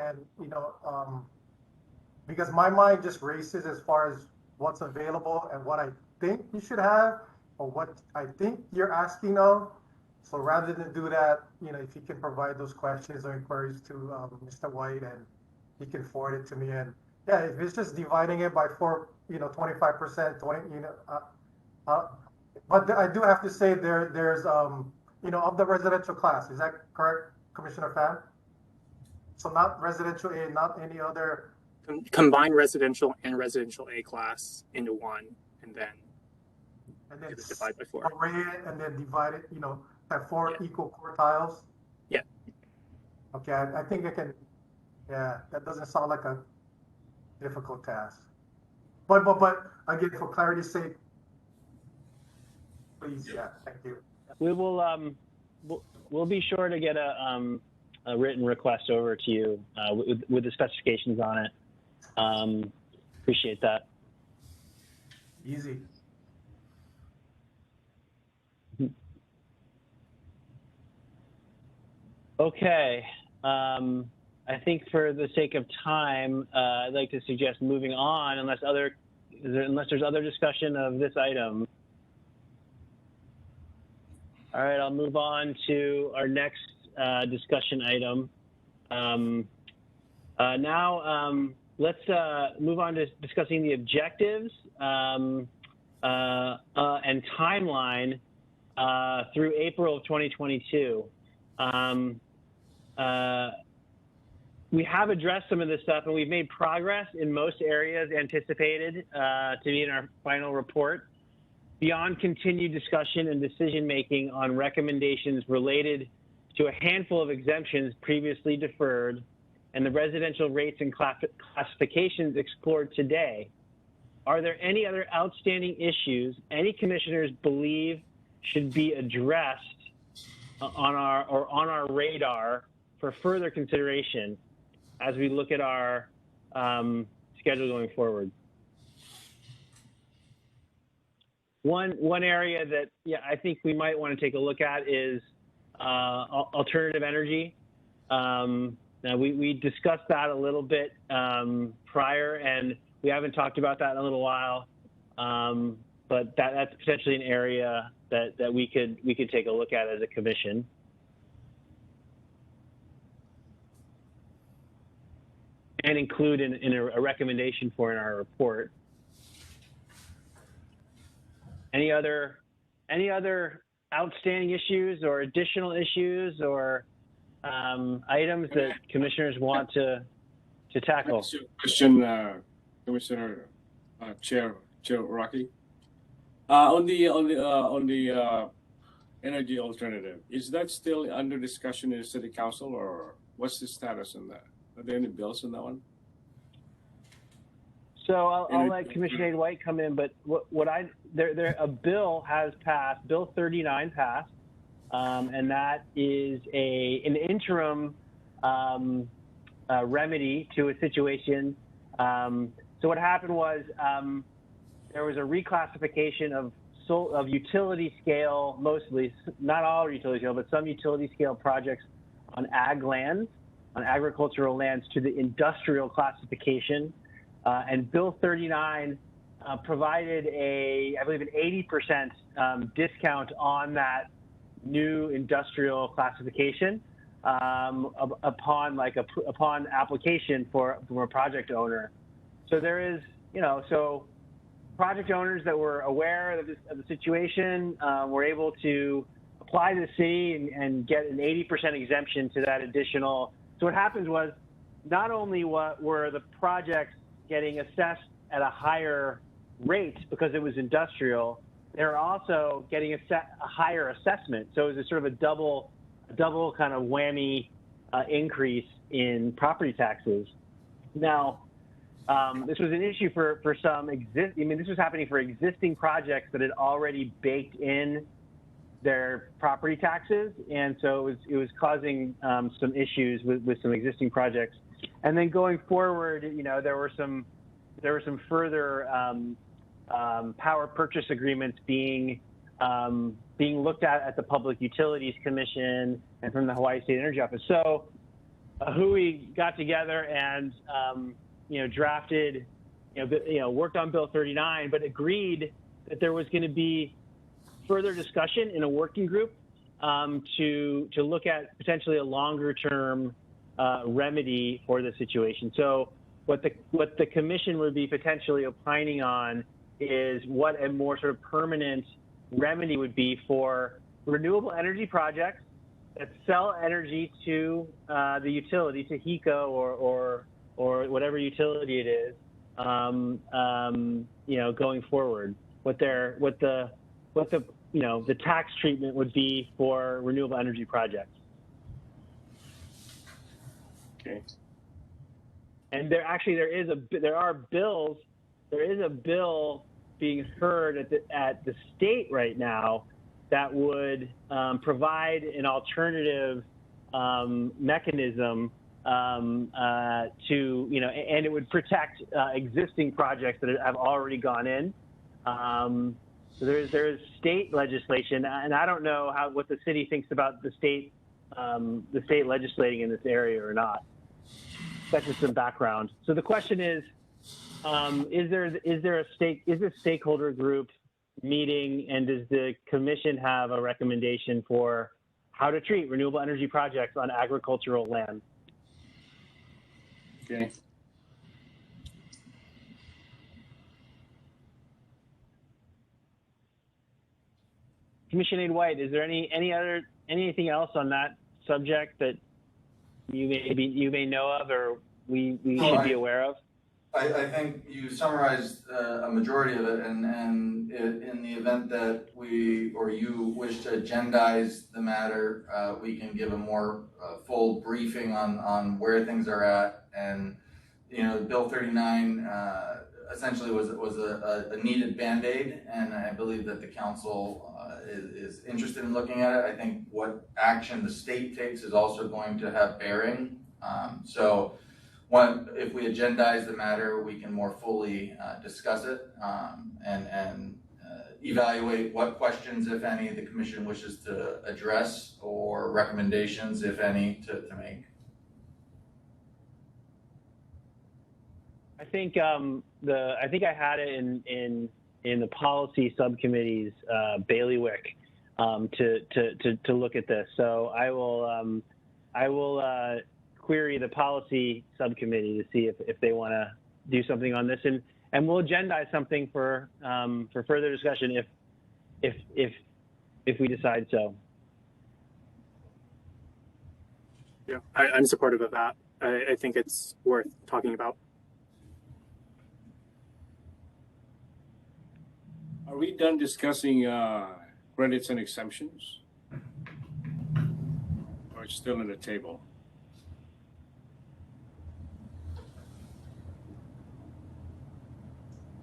because my mind just races as far as what's available and what I think you should have or what I think you're asking of. So rather than do that, if you can provide those questions or inquiries to Mr. White and he can forward it to me. And yeah, if it's just dividing it by 25%, 20, but I do have to say there's of the residential class. Is that correct, Commissioner Pham? So not residential A, not any other. Combine residential and residential A class into one, and then divide by 4. Array it and then divide it. Have 4 equal quartiles. Yeah. Okay, I think I can. Yeah, that doesn't sound like a difficult task. But again, for clarity's sake, please, yeah, thank you. We will we'll be sure to get a written request over to you with the specifications on it. Appreciate that. Easy. Okay. I think for the sake of time, I'd like to suggest moving on unless there's other discussion of this item. All right, I'll move on to our next discussion item. Now, let's move on to discussing the objectives and timeline through April of 2022. We have addressed some of this stuff, and we've made progress in most areas anticipated to be in our final report. Beyond continued discussion and decision-making on recommendations related to a handful of exemptions previously deferred and the residential rates and classifications explored today, are there any other outstanding issues any commissioners believe should be addressed on our radar for further consideration as we look at our schedule going forward? One area that I think we might want to take a look at is alternative energy. Now we discussed that a little bit prior, and we haven't talked about that in a little while. But that's potentially an area that we could take a look at as a commission. And include in a recommendation for in our report. Any other outstanding issues or additional issues or items that commissioners want to tackle? Question, Commissioner Chair Rocky. On the energy alternative, is that still under discussion in the City Council, or what's the status on that? Are there any bills on that one? So I'll let Commissioner White come in, but a bill has passed, Bill 39 passed, and that is an interim remedy to a situation. So what happened was there was a reclassification of utility scale, mostly, not all utility scale, but some utility scale projects on ag lands, on agricultural lands, to the industrial classification. And Bill 39 provided I believe an 80% discount on that new industrial classification upon application from a project owner. So there is, so project owners that were aware of the situation were able to apply to the city and get an 80% exemption to that additional. So what happens was, not only were the projects getting assessed at a higher rate because it was industrial, they're also getting a higher assessment. So it was a sort of a double kind of whammy increase in property taxes. Now, this was an issue for some this was happening for existing projects that had already baked in their property taxes, and so it was causing some issues with some existing projects. And then going forward, there were some further power purchase agreements being looked at the Public Utilities Commission and from the Hawaii State Energy Office. So Hui got together and drafted, worked on Bill 39, but agreed that there was going to be further discussion in a working group to look at potentially a longer term remedy for the situation. So what the commission would be potentially opining on is what a more sort of permanent remedy would be for renewable energy projects that sell energy to the utility, to HECO or whatever utility it is, going forward. What the tax treatment would be for renewable energy projects. Okay. And there is a bill being heard at the state right now that would provide an alternative mechanism to, and it would protect existing projects that have already gone in. So there's state legislation, and I don't know what the city thinks about the state legislating in this area or not. That's just some background. So the question is there a stakeholder group meeting, and does the commission have a recommendation for how to treat renewable energy projects on agricultural land? Okay. Commissioner Aide White, is there anything else on that subject that you may know of or we should be aware of? I think you summarized a majority of it, and in the event that we or you wish to agendize the matter, we can give a more full briefing on where things are at. And Bill 39 essentially was a needed Band-Aid, and I believe that the council is interested in looking at it. I think what action the state takes is also going to have bearing. If we agendize the matter, we can more fully discuss it and evaluate what questions, if any, the commission wishes to address or recommendations, if any, to make. I think I had it in the policy subcommittee's bailiwick to look at this. So I will query the policy subcommittee to see if they want to do something on this, and we'll agendize something for further discussion if we decide so. Yeah, I'm supportive of that. I think it's worth talking about. Are we done discussing credits and exemptions? Or it's still on the table?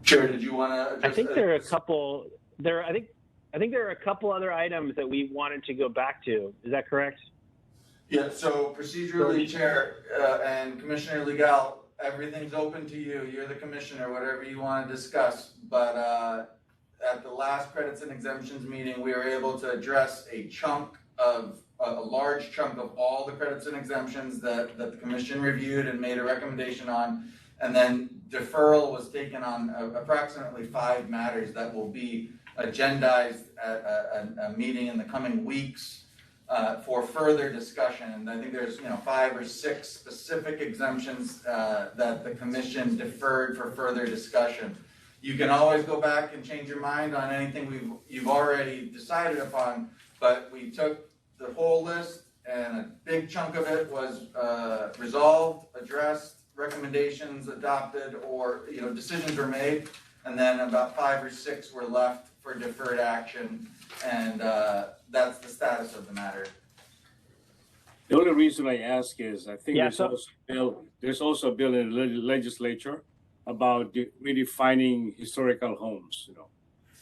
Chair, did you want to? I think there are a couple. I think there are a couple other items that we wanted to go back to. Is that correct? Yeah. So procedurally, Chair and Commissioner Legal, everything's open to you. You're the commissioner. Whatever you want to discuss. But at the last credits and exemptions meeting, we were able to address a large chunk of all the credits and exemptions that the commission reviewed and made a recommendation on. And then deferral was taken on approximately 5 matters that will be agendized at a meeting in the coming weeks for further discussion. And I think there's 5 or 6 specific exemptions that the commission deferred for further discussion. You can always go back and change your mind on anything you've already decided upon, but we took the whole list and a big chunk of it was resolved, addressed, recommendations adopted, or decisions were made, and then about 5 or 6 were left for deferred action, and that's the status of the matter. The only reason I ask is I think there's also a bill in the legislature about redefining historical homes.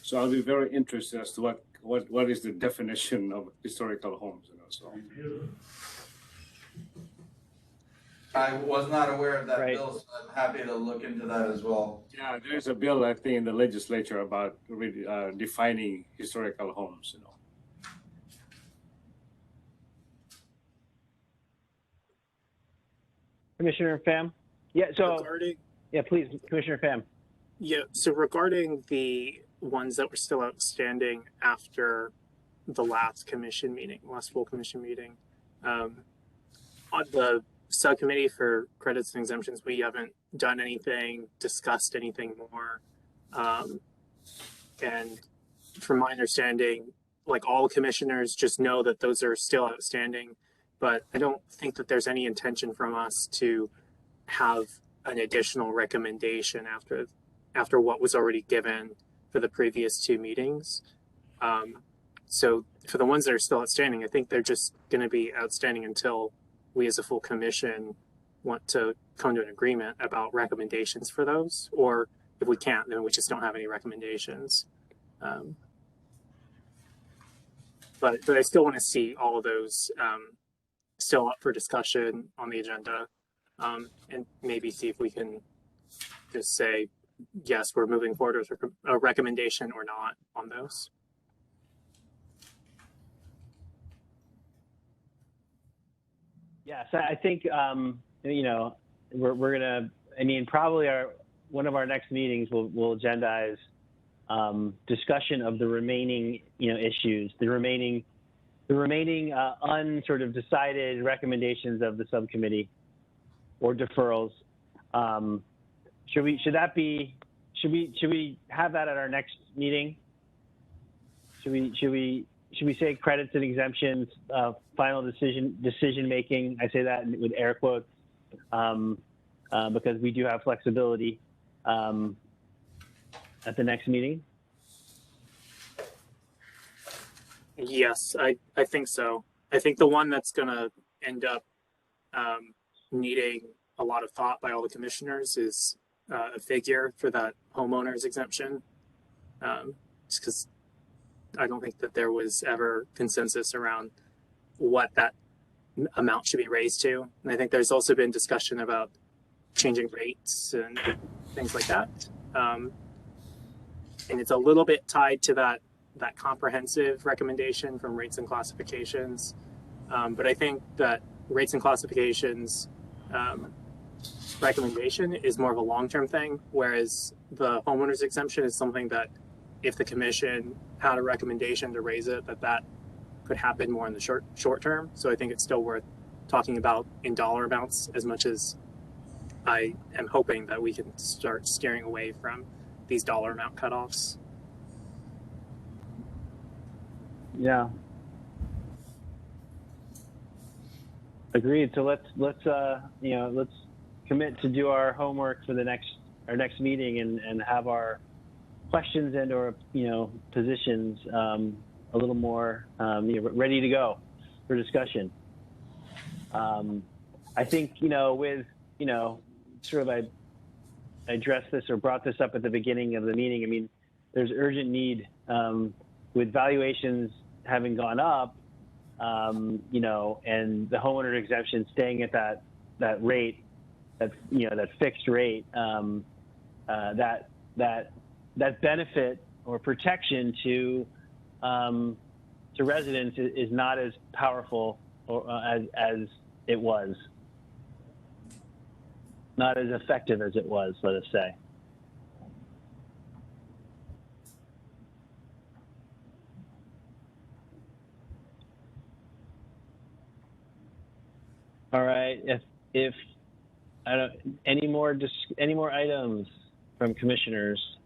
So I'll be very interested as to what is the definition of historical homes. So. I was not aware of that Right. bill, so I'm happy to look into that as well. Yeah, there's a bill I think in the legislature about defining historical homes. Commissioner Pham? Yeah, so, Regarding, yeah, please, Commissioner Pham. yeah, so regarding the ones that were still outstanding after the last full commission meeting, on the subcommittee for credits and exemptions, we haven't done anything, discussed anything more. And from my understanding, like all commissioners just know that those are still outstanding, but I don't think that there's any intention from us to have an additional recommendation after what was already given for the previous 2 meetings. So for the ones that are still outstanding, I think they're just going to be outstanding until we as a full commission want to come to an agreement about recommendations for those, or if we can't, then we just don't have any recommendations. But I still want to see all of those still up for discussion on the agenda, and maybe see if we can just say, yes, we're moving forward with a recommendation or not on those. Yeah, so I think, we're gonna, probably one of our next meetings will agendize discussion of the remaining, issues, the remaining unsort of decided recommendations of the subcommittee or deferrals. Should we have that at our next meeting? Should we say credits and exemptions, final decision making? I say that with air quotes because we do have flexibility at the next meeting. Yes, I think so. I think the one that's going to end up needing a lot of thought by all the commissioners is a figure for that homeowner's exemption. Just because I don't think that there was ever consensus around what that amount should be raised to. And I think there's also been discussion about changing rates and things like that. And it's a little bit tied to that comprehensive recommendation from rates and classifications. But I think that rates and classifications recommendation is more of a long-term thing, whereas the homeowner's exemption is something that if the commission had a recommendation to raise it, that could happen more in the short term. So I think it's still worth talking about in dollar amounts, as much as I am hoping that we can start steering away from these dollar amount cutoffs. Yeah. Agreed. So let's commit to do our homework for our next meeting and have our questions and or positions a little more ready to go for discussion. I think with sort of I addressed this or brought this up at the beginning of the meeting. There's urgent need with valuations having gone up, and the homeowner exemption staying at that rate, that fixed rate, that benefit or protection to residents is not as powerful as it was, not as effective as it was, let us say. All right. If I don't any more items from commissioners.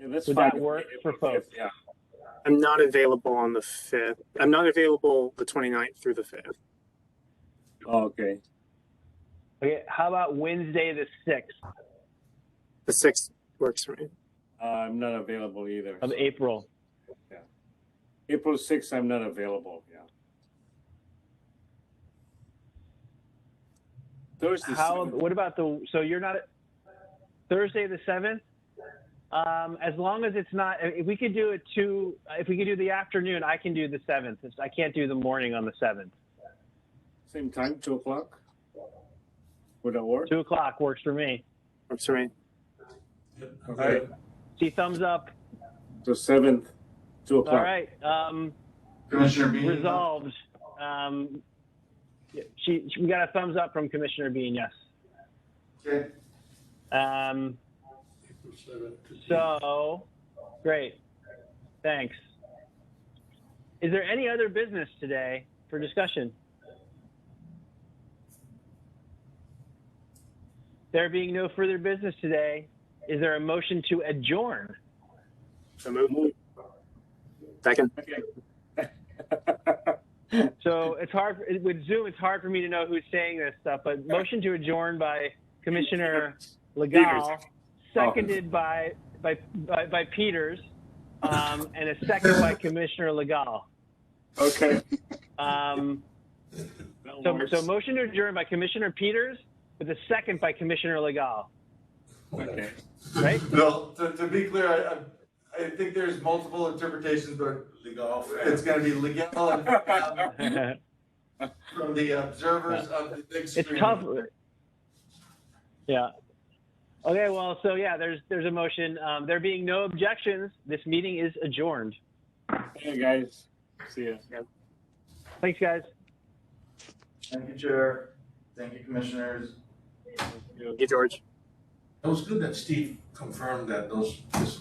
Yeah, that's Would fine. that work for folks? Yeah. I'm not available on the 5th. I'm not available the 29th through the 5th. Oh, okay. Okay, how about Wednesday the 6th The 6th works for me. I'm not available either. of so- April? April 6th, I'm not available. Yeah. Thursday. What about so you're not Thursday the 7th? As long as it's not, if we could do it if we could do the afternoon, I can do the 7th. I can't do the morning on the 7th. Same time, 2 o'clock. Would that work? 2 o'clock works for me. Works for me. All right. See thumbs up. So 7th, 2 o'clock. All right. Commissioner Bean? Resolved. We got a thumbs up from Commissioner Bean. Yes. Okay. So, great. Thanks. Is there any other business today for discussion? There being no further business today, is there a motion to adjourn? So move. Second. So it's hard with Zoom. It's hard for me to know who's saying this stuff. But motion to adjourn by Commissioner Legal, seconded by Peters, and a second by Commissioner Legal. Okay. So motion to adjourn by Commissioner Peters, with a second by Commissioner Legal. Okay. Right? Well, to be clear, I think there's multiple interpretations, but it's going to be legal and from the observers of the big screen. It's tough. Yeah. Okay. Well, so yeah, there's a motion. There being no objections, this meeting is adjourned. Hey guys. See ya. Thanks, guys. Thank you, Chair. Thank you, Commissioners. Hey, George. It was good that Steve confirmed that this